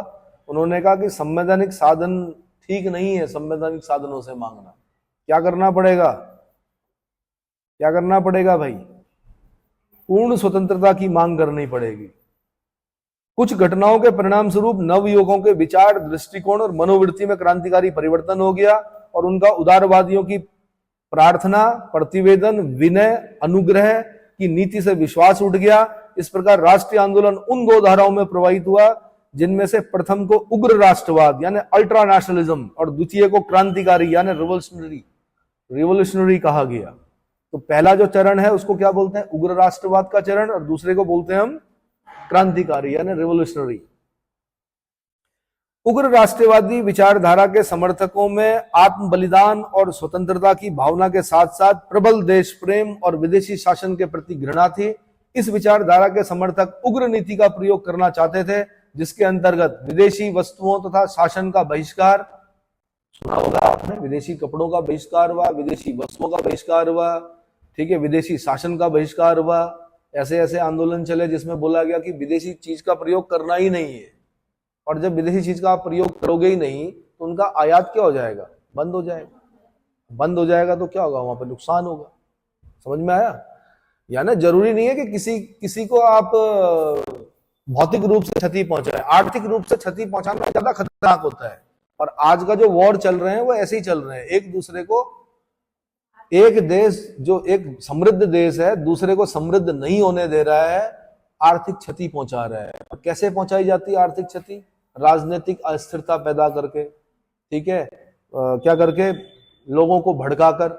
उन्होंने कहा कि संवैधानिक साधन ठीक नहीं है, संवैधानिक साधनों से मांगना। क्या करना पड़ेगा? क्या करना पड़ेगा भाई? पूर्ण स्वतंत्रता की मांग करनी पड़ेगी। कुछ घटनाओं के परिणाम स्वरूप नवयुवकों के विचार, दृष्टिकोण और मनोवृत्ति में क्रांतिकारी परिवर्तन हो गया और उनका उदारवादियों की प्रार्थना, प्रतिवेदन, विनय, अनुग्रह की नीति से विश्वास उठ गया। इस प्रकार राष्ट्रीय आंदोलन उन दो धाराओं में प्रवाहित हुआ जिनमें से प्रथम को उग्र राष्ट्रवाद यानी अल्ट्रा नेशनलिज्म और द्वितीय को क्रांतिकारी यानी रिवोल्यूशनरी कहा गया। तो पहला जो चरण है उसको क्या बोलते हैं? उग्र राष्ट्रवाद का चरण, और दूसरे को बोलते हैं हम क्रांतिकारी यानी रिवोल्यूशनरी। उग्र राष्ट्रवादी विचारधारा के समर्थकों में आत्म बलिदान और स्वतंत्रता की भावना के साथ साथ प्रबल देश प्रेम और विदेशी शासन के प्रति घृणा थी। इस विचारधारा के समर्थक उग्र नीति का प्रयोग करना चाहते थे, जिसके अंतर्गत विदेशी वस्तुओं तथा शासन का बहिष्कार, सुना होगा आपने, विदेशी कपड़ों का बहिष्कार हुआ, विदेशी वस्तुओं का बहिष्कार हुआ, ठीक है, विदेशी शासन का बहिष्कार हुआ। ऐसे ऐसे आंदोलन चले जिसमें बोला गया कि विदेशी चीज का प्रयोग करना ही नहीं है, और जब विदेशी चीज का आप प्रयोग करोगे ही नहीं तो उनका आयात क्या हो जाएगा? बंद हो जाएगा। बंद हो जाएगा तो क्या होगा? वहां पर नुकसान होगा। समझ में आया? यानी जरूरी नहीं है कि किसी को आप भौतिक रूप से क्षति पहुंचाए, आर्थिक रूप से क्षति पहुंचाना ज्यादा खतरनाक होता है। और आज का जो वॉर चल रहे हैं वो ऐसे ही चल रहे हैं, एक दूसरे को, एक देश जो एक समृद्ध देश है दूसरे को समृद्ध नहीं होने दे रहा है, आर्थिक क्षति पहुंचा रहा है। और कैसे पहुंचाई जाती है आर्थिक क्षति? राजनीतिक अस्थिरता पैदा करके, ठीक है, क्या करके? लोगों को भड़काकर,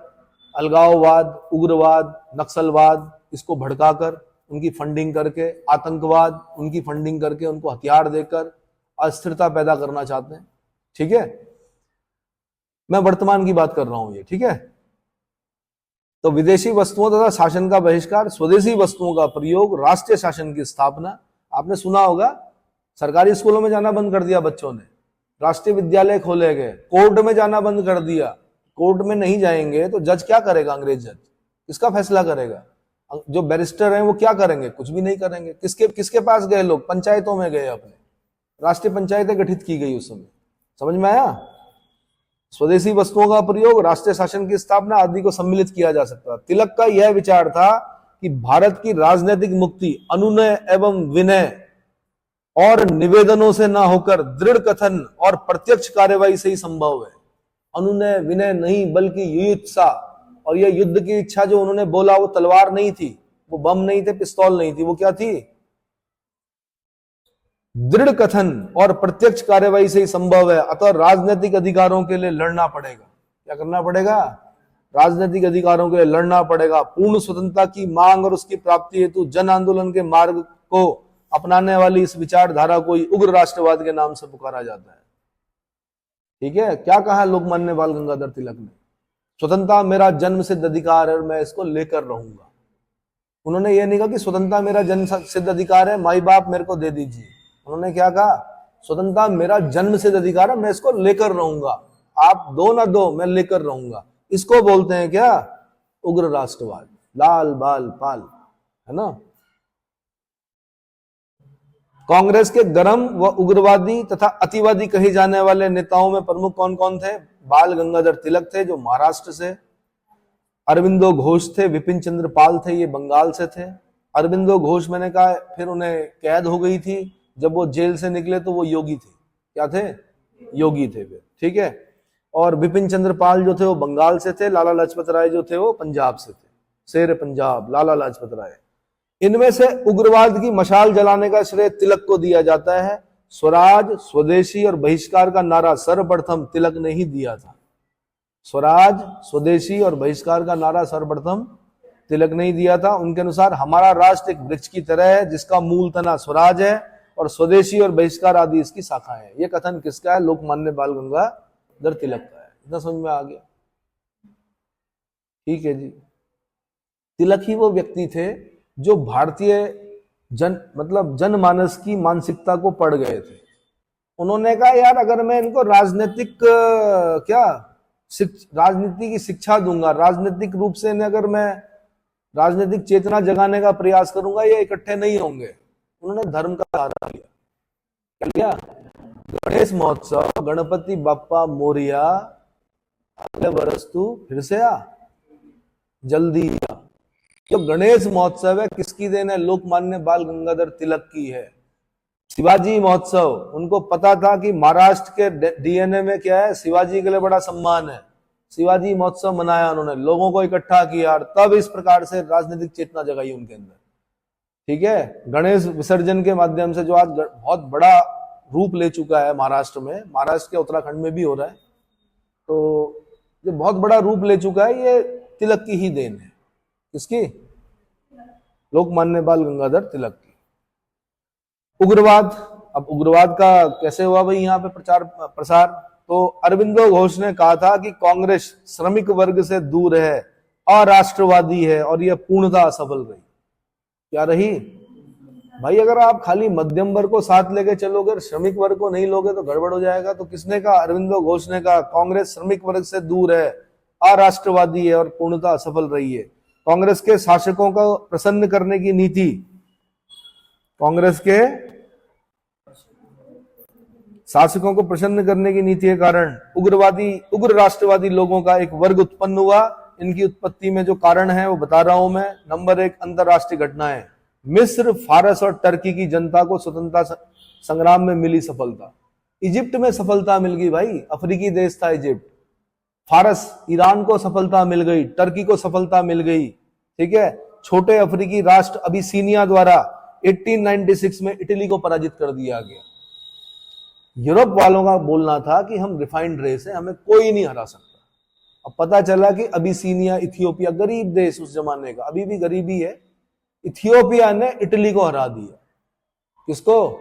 अलगाववाद, उग्रवाद, नक्सलवाद, इसको भड़काकर, उनकी फंडिंग करके, आतंकवाद, उनकी फंडिंग करके, उनको हथियार देकर अस्थिरता पैदा करना चाहते हैं। ठीक है, मैं वर्तमान की बात कर रहा हूं ये, ठीक है। तो विदेशी वस्तुओं तथा शासन का बहिष्कार, स्वदेशी वस्तुओं का प्रयोग, राष्ट्रीय शासन की स्थापना। आपने सुना होगा सरकारी स्कूलों में जाना बंद कर दिया बच्चों ने, राष्ट्रीय विद्यालय खोले गए, कोर्ट में जाना बंद कर दिया। कोर्ट में नहीं जाएंगे तो जज क्या करेगा? अंग्रेज जज इसका फैसला करेगा। जो बैरिस्टर हैं वो क्या करेंगे? कुछ भी नहीं करेंगे। किसके पास गए लोग? पंचायतों में गए अपने। राष्ट्रीय पंचायतें गठित की गई उस समय। समझ में आया? स्वदेशी वस्तुओं का प्रयोग, राष्ट्रीय शासन की स्थापना आदि को सम्मिलित किया जा सकता है। तिलक का यह विचार था कि भारत की राजनीतिक मुक्ति अनुनय एवं विनय और निवेदनों से ना होकर दृढ़ कथन और प्रत्यक्ष कार्यवाही से ही संभव है। अनुनय विनय नहीं बल्कि युयुत्सा, और यह युद्ध की इच्छा जो उन्होंने बोला वो तलवार नहीं थी, वो बम नहीं थे, पिस्तौल नहीं थी, वो क्या थी? दृढ़ कथन और प्रत्यक्ष कार्यवाही से ही संभव है, अतः राजनीतिक अधिकारों के लिए लड़ना पड़ेगा। क्या करना पड़ेगा? राजनीतिक अधिकारों के लिए लड़ना पड़ेगा। पूर्ण स्वतंत्रता की मांग और उसकी प्राप्ति हेतु जन आंदोलन के मार्ग को अपनाने वाली इस विचारधारा को उग्र राष्ट्रवाद के नाम से पुकारा जाता है। ठीक है, क्या कहा लोकमान्य बाल गंगाधर तिलक ने? स्वतंत्रता मेरा जन्म सिद्ध अधिकार है और मैं इसको लेकर रहूंगा। उन्होंने ये नहीं कहा कि स्वतंत्रता मेरा जन्म सिद्ध अधिकार है, माई बाप मेरे को दे दीजिए। उन्होंने क्या कहा? स्वतंत्रता मेरा जन्म सिद्ध अधिकार है, मैं इसको लेकर रहूंगा। आप दो ना दो, मैं लेकर रहूंगा। इसको बोलते हैं क्या? उग्र राष्ट्रवाद। लाल बाल पाल, है ना। कांग्रेस के गर्म व उग्रवादी तथा अतिवादी कहे जाने वाले नेताओं में प्रमुख कौन कौन थे? बाल गंगाधर तिलक थे जो महाराष्ट्र से, अरविंदो घोष थे, विपिन चंद्र पाल थे, ये बंगाल से थे। अरविंदो घोष मैंने कहा फिर उन्हें कैद हो गई थी, जब वो जेल से निकले तो वो योगी थे। क्या थे? योगी थे फिर। ठीक है। और विपिन चंद्र पाल जो थे वो बंगाल से थे, लाला लाजपत राय जो थे वो पंजाब से थे। शेर पंजाब लाला लाजपत राय। इनमें से उग्रवाद की मशाल जलाने का श्रेय तिलक को दिया जाता है। स्वराज, स्वदेशी और बहिष्कार का नारा सर्वप्रथम तिलक ने ही दिया था। स्वराज, स्वदेशी और बहिष्कार का नारा सर्वप्रथम तिलक ने ही दिया था। उनके अनुसार हमारा राष्ट्र एक वृक्ष की तरह है जिसका मूल तना स्वराज है और स्वदेशी और बहिष्कार आदि इसकी शाखाएं हैं। यह कथन किसका है? लोकमान्य बाल गंगाधर तिलक का है। इतना समझ में आ गया? ठीक है जी। तिलक ही वो व्यक्ति थे जो भारतीय जनमानस की मानसिकता को पढ़ गए थे। उन्होंने कहा यार अगर मैं इनको राजनीतिक राजनीति की शिक्षा दूंगा, राजनीतिक रूप से इन्हें अगर मैं राजनीतिक चेतना जगाने का प्रयास करूंगा, ये इकट्ठे नहीं होंगे। उन्होंने धर्म का सहारा लिया। क्या लिया? गणेश महोत्सव, गणपति बाप्पा मोरिया, अगले बरस तू फिर से आ, जल्दी आ। जो गणेश महोत्सव है किसकी देन है? लोकमान्य बाल गंगाधर तिलक की है। शिवाजी महोत्सव, उनको पता था कि महाराष्ट्र के डीएनए में क्या है, शिवाजी के लिए बड़ा सम्मान है। शिवाजी महोत्सव मनाया उन्होंने, लोगों को इकट्ठा किया, तब इस प्रकार से राजनीतिक चेतना जगाई उनके अंदर। ठीक है। गणेश विसर्जन के माध्यम से जो आज बहुत बड़ा रूप ले चुका है महाराष्ट्र में, महाराष्ट्र के उत्तराखंड में भी हो रहा है, तो जो बहुत बड़ा रूप ले चुका है ये तिलक की ही देन है। किसकी? लोकमान्य बाल गंगाधर तिलक की। उग्रवाद, अब उग्रवाद का कैसे हुआ भाई यहाँ पे प्रचार प्रसार? तो अरविंदो घोष ने कहा था कि कांग्रेस श्रमिक वर्ग से दूर है, अराष्ट्रवादी है और यह पूर्णतः असफल रही। क्या रही भाई? अगर आप खाली मध्यम वर्ग को साथ लेके चलोगे, श्रमिक वर्ग को नहीं लोगे तो गड़बड़ हो जाएगा। तो किसने कहा? अरविंदो घोष ने कहा कांग्रेस श्रमिक वर्ग से दूर है, अराष्ट्रवादी है और पूर्णतः असफल रही है। कांग्रेस के शासकों को प्रसन्न करने की नीति, कांग्रेस के शासकों को प्रसन्न करने की नीति के कारण उग्र राष्ट्रवादी लोगों का एक वर्ग उत्पन्न हुआ। इनकी उत्पत्ति में जो कारण है वो बता रहा हूं मैं। नंबर 1, अंतरराष्ट्रीय घटनाएं। मिस्र, फारस और टर्की की जनता को स्वतंत्रता संग्राम में मिली सफलता। इजिप्ट में सफलता मिल गई भाई, अफ्रीकी देश था इजिप्ट। फारस, ईरान को सफलता मिल गई, टर्की को सफलता मिल गई। ठीक है। छोटे अफ्रीकी राष्ट्र अबिसीनिया द्वारा 1896 में इटली को पराजित कर दिया गया। यूरोप वालों का बोलना था कि हम रिफाइंड रेस है, हमें कोई नहीं हरा सकता। अब पता चला कि अबिसीनिया, इथियोपिया, गरीब देश उस जमाने का, अभी भी गरीबी है, इथियोपिया ने इटली को हरा दिया। किसको?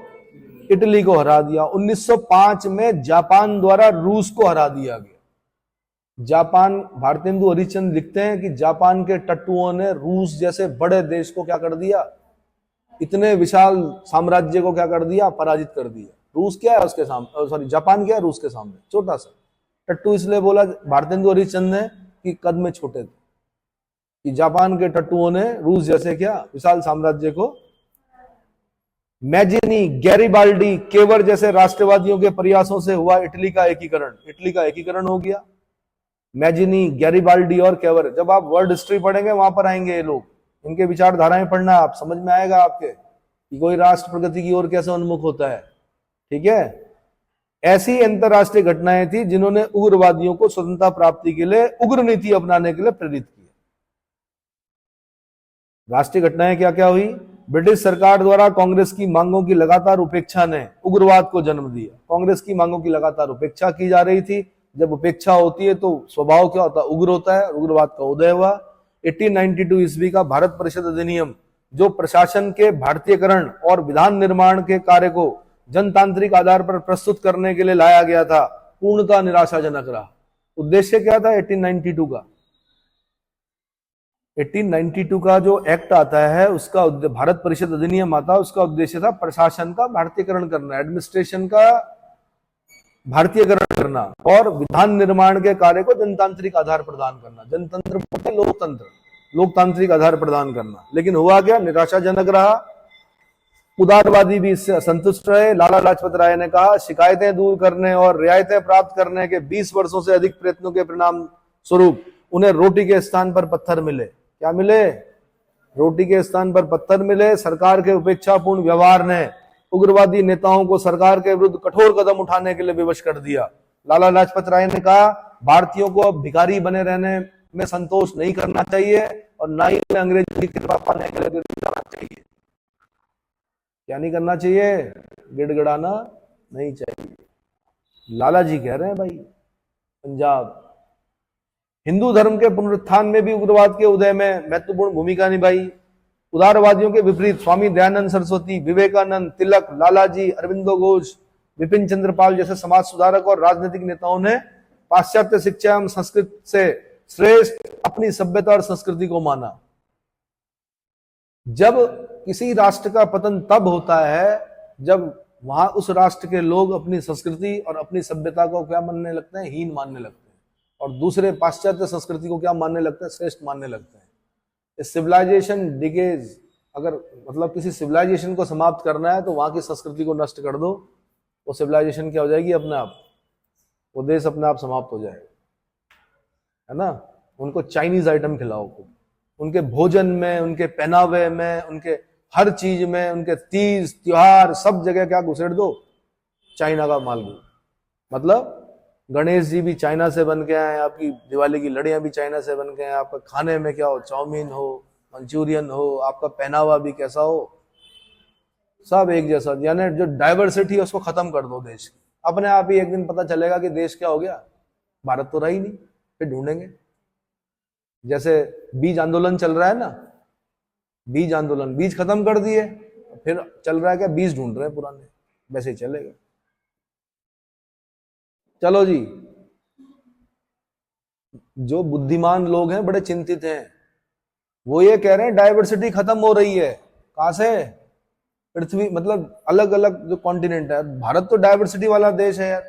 इटली को हरा दिया। 1905 में जापान द्वारा रूस को हरा दिया गया। जापान, भारतेंदु हरिश्चंद्र लिखते हैं कि जापान के टट्टुओं ने रूस जैसे बड़े देश को क्या कर दिया, इतने विशाल साम्राज्य को क्या कर दिया, पराजित कर दिया। रूस क्या है उसके सामने, सॉरी जापान क्या है रूस के सामने, छोटा सा। टट्टू इसलिए बोला भारतेंदु हरिश्चंद्र ने कि कद में छोटे थे, कि जापान के टट्टुओं ने रूस जैसे क्या विशाल साम्राज्य को। मैजिनी, गैरिबाल्डी, केवर जैसे राष्ट्रवादियों के प्रयासों से हुआ इटली का एकीकरण। इटली का एकीकरण हो गया। मैजिनी, गैरिबाल्डी और केवर, जब आप वर्ल्ड हिस्ट्री पढ़ेंगे वहां पर आएंगे ये लोग, इनके विचारधाराएं पढ़ना, आप समझ में आएगा आपके कि कोई राष्ट्र प्रगति की ओर कैसे उन्मुख होता है। ठीक है। ऐसी अंतरराष्ट्रीय घटनाएं थी जिन्होंने उग्रवादियों को स्वतंत्रता प्राप्ति के लिए उग्र नीति अपनाने के लिए प्रेरित किया। राष्ट्रीय घटनाएं क्या क्या हुई? ब्रिटिश सरकार द्वारा कांग्रेस की मांगों की लगातार उपेक्षा ने उग्रवाद को जन्म दिया। कांग्रेस की मांगों की लगातार उपेक्षा की जा रही थी। जब उपेक्षा होती है तो स्वभाव क्या होता है, उग्र होता है, उग्रवाद का उदय हुआ। 1892 ईस्वी का भारत परिषद अधिनियम, जो प्रशासन के भारतीयकरण और विधान निर्माण के कार्य को जनतांत्रिक आधार पर प्रस्तुत करने के लिए लाया गया था, पूर्णतः निराशाजनक रहा। उद्देश्य क्या था 1892 का? 1892 का जो एक्ट आता है, उसका भारत परिषद अधिनियम आता है, उसका उद्देश्य था प्रशासन का भारतीयकरण करना, एडमिनिस्ट्रेशन का भारतीयकरण करना और विधान निर्माण के कार्य को जनतांत्रिक आधार प्रदान करना। जनतंत्र लोकतंत्र, लोकतांत्रिक आधार प्रदान करना। लेकिन हुआ क्या? निराशाजनक रहा। उदारवादी भी इससे असंतुष्ट रहे। लाला लाजपत राय ने कहा, शिकायतें दूर करने और रियायतें प्राप्त करने के 20 वर्षों से अधिक प्रयत्नों के परिणाम स्वरूप उन्हें रोटी के स्थान पर पत्थर मिले। क्या मिले? रोटी के स्थान पर पत्थर मिले। सरकार के उपेक्षापूर्ण व्यवहार ने उग्रवादी नेताओं को सरकार के विरुद्ध कठोर कदम उठाने के लिए विवश कर दिया। लाला लाजपत राय ने कहा, भारतीयों को अब भिखारी बने रहने में संतोष नहीं करना चाहिए और ना ही उन्हें अंग्रेजों की कृपा पाने के लिए गिड़गिड़ाना चाहिए। क्या नहीं करना चाहिए? गिड़गिड़ाना नहीं चाहिए। लाला जी कह रहे हैं भाई। पंजाब हिंदू धर्म के पुनरुत्थान में भी उग्रवाद के उदय में महत्वपूर्ण भूमिका निभाई। उदारवादियों के विपरीत स्वामी दयानंद सरस्वती, विवेकानंद, तिलक, लालाजी, अरविंदो घोष, विपिन चंद्र पाल जैसे समाज सुधारक और राजनीतिक नेताओं ने पाश्चात्य शिक्षा एवं संस्कृत से श्रेष्ठ अपनी सभ्यता और संस्कृति को माना। जब किसी राष्ट्र का पतन तब होता है जब वहां उस राष्ट्र के लोग अपनी संस्कृति और अपनी सभ्यता को क्या मानने लगते हैं? हीन मानने लगते हैं, और दूसरे पाश्चात्य संस्कृति को क्या मानने लगते हैं? श्रेष्ठ मानने लगते हैं। सिविलाइजेशन डिकेज, अगर मतलब किसी सिविलाइजेशन को समाप्त करना है तो वहां की संस्कृति को नष्ट कर दो, वो सिविलाइजेशन क्या हो जाएगी? अपने आप, वो देश अपने आप समाप्त हो जाएगा, है ना। उनको चाइनीज आइटम खिलाओ, उनके भोजन में, उनके पहनावे में, उनके हर चीज में, उनके तीज त्योहार सब जगह क्या घुसेड़ दो? चाइना का माल। मतलब गणेश जी भी चाइना से बन के आए, आपकी दिवाली की लड़ियां भी चाइना से बन के आए, आपका खाने में क्या हो, चाउमीन हो, मंचूरियन हो, आपका पहनावा भी कैसा हो, सब एक जैसा। यानी जो डाइवर्सिटी है उसको खत्म कर दो देश की। अपने आप ही एक दिन पता चलेगा कि देश क्या हो गया, भारत तो रहा ही नहीं, फिर ढूंढेंगे। जैसे बीज आंदोलन चल रहा है ना, बीज आंदोलन, बीज खत्म कर दिए, फिर चल रहा है क्या? बीज ढूंढ रहे हैं पुराने, वैसे ही चलेगा। चलो जी, जो बुद्धिमान लोग हैं बड़े चिंतित हैं, वो ये कह रहे हैं डाइवर्सिटी खत्म हो रही है। कहां से? पृथ्वी, मतलब अलग अलग जो कॉन्टिनेंट है। भारत तो डाइवर्सिटी वाला देश है यार।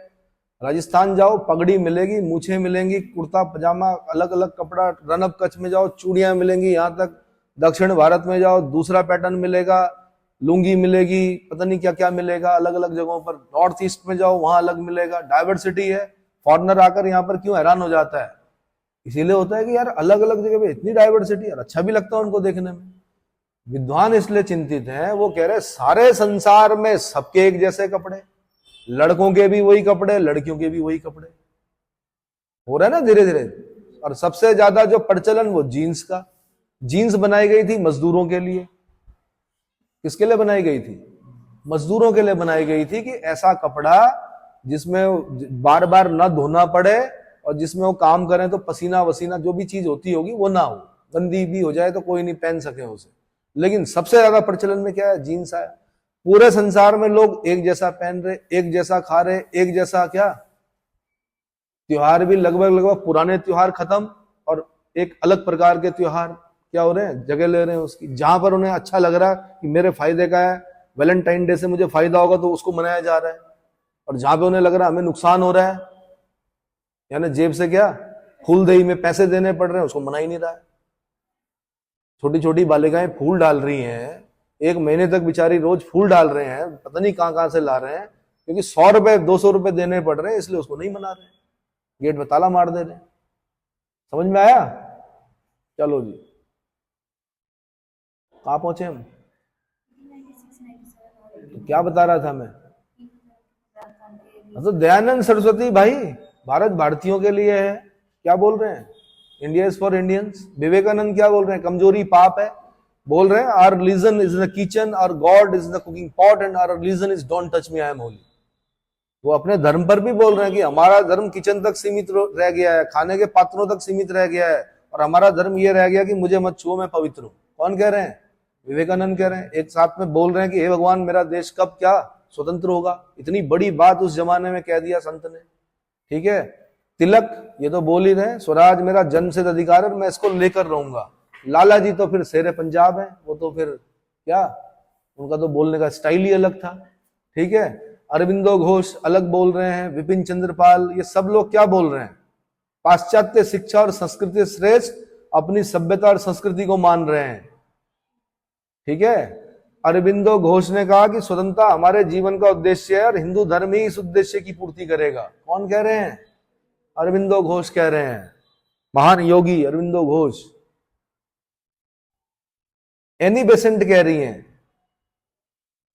राजस्थान जाओ, पगड़ी मिलेगी, मूछें मिलेंगी, कुर्ता पजामा, अलग अलग कपड़ा। रन ऑफ कच्छ में जाओ, चूड़ियां मिलेंगी। यहाँ तक दक्षिण भारत में जाओ, दूसरा पैटर्न मिलेगा, लुंगी मिलेगी, पता नहीं क्या क्या मिलेगा अलग अलग जगहों पर। नॉर्थ ईस्ट में जाओ, वहां अलग मिलेगा। डाइवर्सिटी है। फॉरेनर आकर यहाँ पर क्यों हैरान हो जाता है? इसीलिए होता है कि यार अलग अलग जगह पे इतनी डाइवर्सिटी, यार अच्छा भी लगता है उनको देखने में। विद्वान इसलिए चिंतित हैं, वो कह रहे सारे संसार में सबके एक जैसे कपड़े, लड़कों के भी वही कपड़े, लड़कियों के भी वही कपड़े हो रहे हैं ना धीरे धीरे। और सबसे ज्यादा जो प्रचलन वो जीन्स का। जीन्स बनाई गई थी मजदूरों के लिए। किसके लिए बनाई गई थी? मजदूरों के लिए बनाई गई थी, कि ऐसा कपड़ा जिसमें बार बार ना धोना पड़े और जिसमें वो काम करें तो पसीना वसीना जो भी चीज होती होगी वो ना हो, गंदी भी हो जाए तो कोई नहीं पहन सके उसे। लेकिन सबसे ज्यादा प्रचलन में क्या है? जीन्स आया। पूरे संसार में लोग एक जैसा पहन रहे, एक जैसा खा रहे, एक जैसा क्या, त्योहार भी लगभग लगभग पुराने त्योहार खत्म और एक अलग प्रकार के त्योहार क्या हो रहे हैं, जगह ले रहे हैं उसकी। जहां पर उन्हें अच्छा लग रहा है कि मेरे फायदे का है, वैलेंटाइन डे से मुझे फायदा होगा, तो उसको मनाया जा रहा है। और जहां पे उन्हें लग रहा है हमें नुकसान हो रहा है, यानी जेब से क्या फूलदेही में पैसे देने पड़ रहे हैं, उसको मना ही नहीं रहा है। छोटी छोटी बालिकाएं फूल डाल रही हैं, 1 महीने तक बेचारी रोज फूल डाल रहे हैं, पता नहीं कहां से ला रहे हैं, क्योंकि 100 रुपए 200 रुपए देने पड़ रहे हैं, इसलिए उसको नहीं मना रहे, गेट में ताला मार दे रहे हैं। समझ में आया? चलो जी, कहां पहुंचे हम? तो क्या बता रहा था मैं? तो दयानंद सरस्वती भाई भारत भारतीयों के लिए है, क्या बोल रहे हैं? India is for Indians. Vivekananda क्या बोल रहे हैं? कमजोरी पाप है। बोल रहे हैं our religion is the kitchen, our god is the cooking pot and our religion is don't touch me, I am holy. वो अपने धर्म पर भी बोल रहे हैं कि हमारा धर्म किचन तक सीमित रह गया है, खाने के पात्रों तक सीमित रह गया है, और हमारा धर्म ये रह गया कि मुझे मत छुओ, मैं पवित्र हूं। कौन कह रहे हैं? विवेकानंद कह रहे हैं। एक साथ में बोल रहे हैं कि हे भगवान, मेरा देश कब क्या स्वतंत्र होगा। इतनी बड़ी बात उस जमाने में कह दिया संत ने। ठीक है, तिलक ये तो बोल ही रहे, स्वराज मेरा जन्मसिद्ध अधिकार है, मैं इसको लेकर रहूंगा। लाला जी तो फिर शेरे पंजाब है, वो तो फिर क्या, उनका तो बोलने का स्टाइल ही अलग था। ठीक है, अरविंदो घोष अलग बोल रहे हैं, विपिन चंद्रपाल, ये सब लोग क्या बोल रहे हैं? पाश्चात्य शिक्षा और संस्कृति श्रेष्ठ, अपनी सभ्यता और संस्कृति को मान रहे हैं। ठीक है, अरविंदो घोष ने कहा कि स्वतंत्रता हमारे जीवन का उद्देश्य है और हिंदू धर्म ही इस उद्देश्य की पूर्ति करेगा। कौन कह रहे हैं? अरविंदो घोष कह रहे हैं, महान योगी अरविंदो घोष। एनी बेसेंट कह रही हैं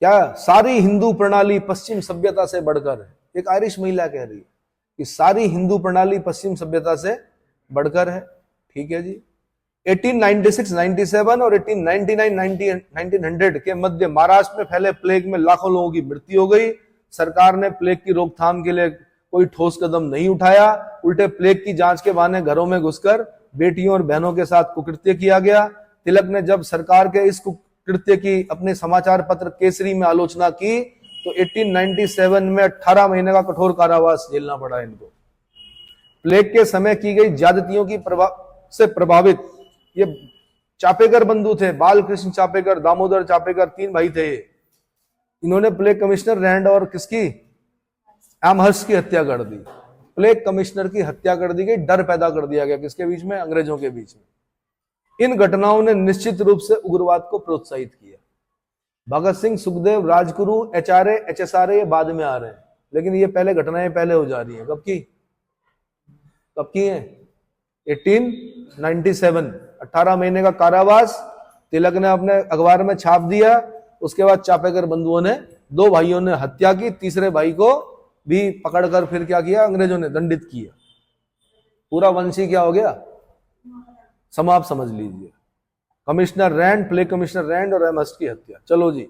क्या, सारी हिंदू प्रणाली पश्चिम सभ्यता से बढ़कर है। एक आयरिश महिला कह रही है कि सारी हिंदू प्रणाली पश्चिम सभ्यता से बढ़कर है। ठीक है जी, 1896, 97 और 1899, 1900 के मध्य महाराष्ट्र में फैले प्लेग में लाखों लोगों की मृत्यु हो गई। सरकार ने प्लेग की रोकथाम के लिए कोई ठोस कदम नहीं उठाया, उल्टे प्लेग की जांच के बहाने घरों में घुसकर बेटियों और बहनों के साथ कुकृत्य किया गया। तिलक ने जब सरकार के इस कुकृत्य की अपने समाचार पत्र केसरी में आलोचना की तो 1897 में 18 महीने का कठोर कारावास झेलना पड़ा इनको। प्लेग के समय की गई ज्यादतियों की से प्रभावित ये चापेकर बंधु थे, बालकृष्ण चापेकर, दामोदर चापेकर, 3 भाई थे। इन्होंने प्लेग कमिश्नर रैंड और किसकी, एमहर्स्ट की हत्या कर दी। प्लेग कमिश्नर की हत्या कर दी गई, डर पैदा कर दिया गया किसके बीच में? अंग्रेजों के बीच में। इन घटनाओं ने निश्चित रूप से उग्रवाद को प्रोत्साहित किया। भगत सिंह, सुखदेव, राजगुरु, एचआरए, एचएसआरए ये बाद में आ रहे हैं, लेकिन ये पहले घटनाएं पहले हो जा रही हैं। कब की है? 1897, 18 महीने का कारावास तिलक ने अपने अखबार में छाप दिया। उसके बाद चापेकर बंधुओं ने 2 भाइयों ने हत्या की, तीसरे भाई को भी पकड़कर फिर क्या किया? अंग्रेजों ने दंडित किया। पूरा वंश ही क्या हो गया? समाप्त समझ लीजिए। Commissioner Rand, plague commissioner Rand और एमहर्स्ट की हत्या। चलो जी,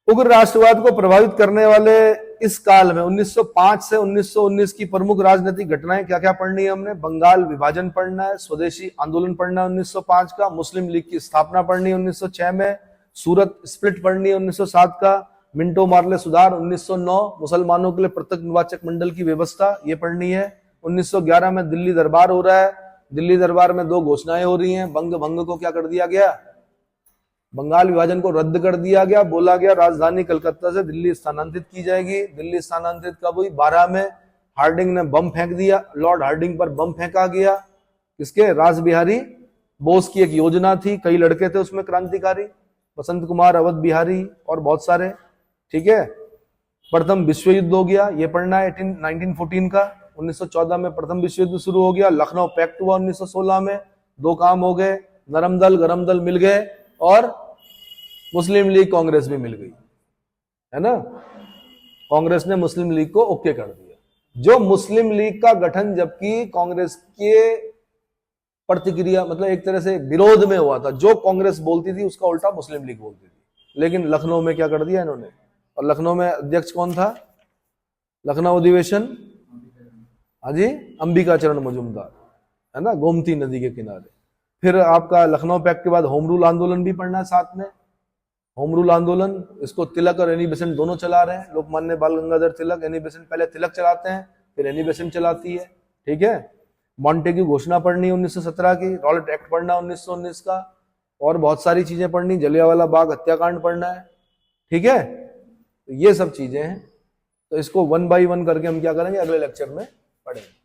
उग्र राष्ट्रवाद को प्रभावित करने वाले इस काल में 1905 से 1919 की प्रमुख राजनीतिक घटनाएं क्या क्या पढ़नी है हमने? बंगाल विभाजन पढ़ना है, स्वदेशी आंदोलन पढ़ना है 1905 का, मुस्लिम लीग की स्थापना पढ़नी है 1906 में, सूरत स्प्लिट पढ़नी है 1907 का, मिंटो मार्ले सुधार 1909, मुसलमानों के लिए पृथक निर्वाचक मंडल की व्यवस्था ये पढ़नी है। 1911 में दिल्ली दरबार हो रहा है, दिल्ली दरबार में 2 घोषणाएं हो रही हैं। भंग को क्या कर दिया गया? बंगाल विभाजन को रद्द कर दिया गया। बोला गया राजधानी कलकत्ता से दिल्ली स्थानांतरित की जाएगी। दिल्ली स्थानांतरित कब हुई? 12 में। हार्डिंग ने बम फेंक दिया, लॉर्ड हार्डिंग पर बम फेंका गया। किसके? रास बिहारी बोस की एक योजना थी, कई लड़के थे उसमें क्रांतिकारी, बसंत कुमार, अवध बिहारी और बहुत सारे। ठीक है, प्रथम विश्व युद्ध हो गया, ये पढ़ना है 1914 का। 1914 में प्रथम विश्व युद्ध शुरू हो गया। लखनऊ पैक्ट हुआ 1916 में। 2 काम हो गए, नरम दल गरम दल मिल गए और मुस्लिम लीग कांग्रेस भी मिल गई, है ना। कांग्रेस ने मुस्लिम लीग को ओके कर दिया। जो मुस्लिम लीग का गठन जबकि कांग्रेस के प्रतिक्रिया मतलब एक तरह से विरोध में हुआ था, जो कांग्रेस बोलती थी उसका उल्टा मुस्लिम लीग बोलती थी। लेकिन लखनऊ में क्या कर दिया इन्होंने, और लखनऊ में अध्यक्ष कौन था? लखनऊ अधिवेशन, हाँ जी, अंबिका चरण मजूमदार, है ना, गोमती नदी के किनारे। फिर आपका लखनऊ पैक्ट के बाद होम रूल आंदोलन भी पढ़ना है साथ में। होम रूल आंदोलन, इसको तिलक और एनी बेसेंट दोनों चला रहे हैं। लोकमान्य बाल गंगाधर तिलक, एनी बेसेंट पहले तिलक चलाते हैं फिर एनी बेसेंट चलाती है। ठीक है, मॉन्टे की घोषणा पढ़नी 1917 की, रॉलेट एक्ट पढ़ना 1919 का, और बहुत सारी चीजें पढ़नी, जलियांवाला बाग हत्याकांड पढ़ना है। ठीक है, तो ये सब चीजें हैं। तो इसको 1 by 1 करके हम क्या करेंगे, अगले लेक्चर में पढ़ेंगे।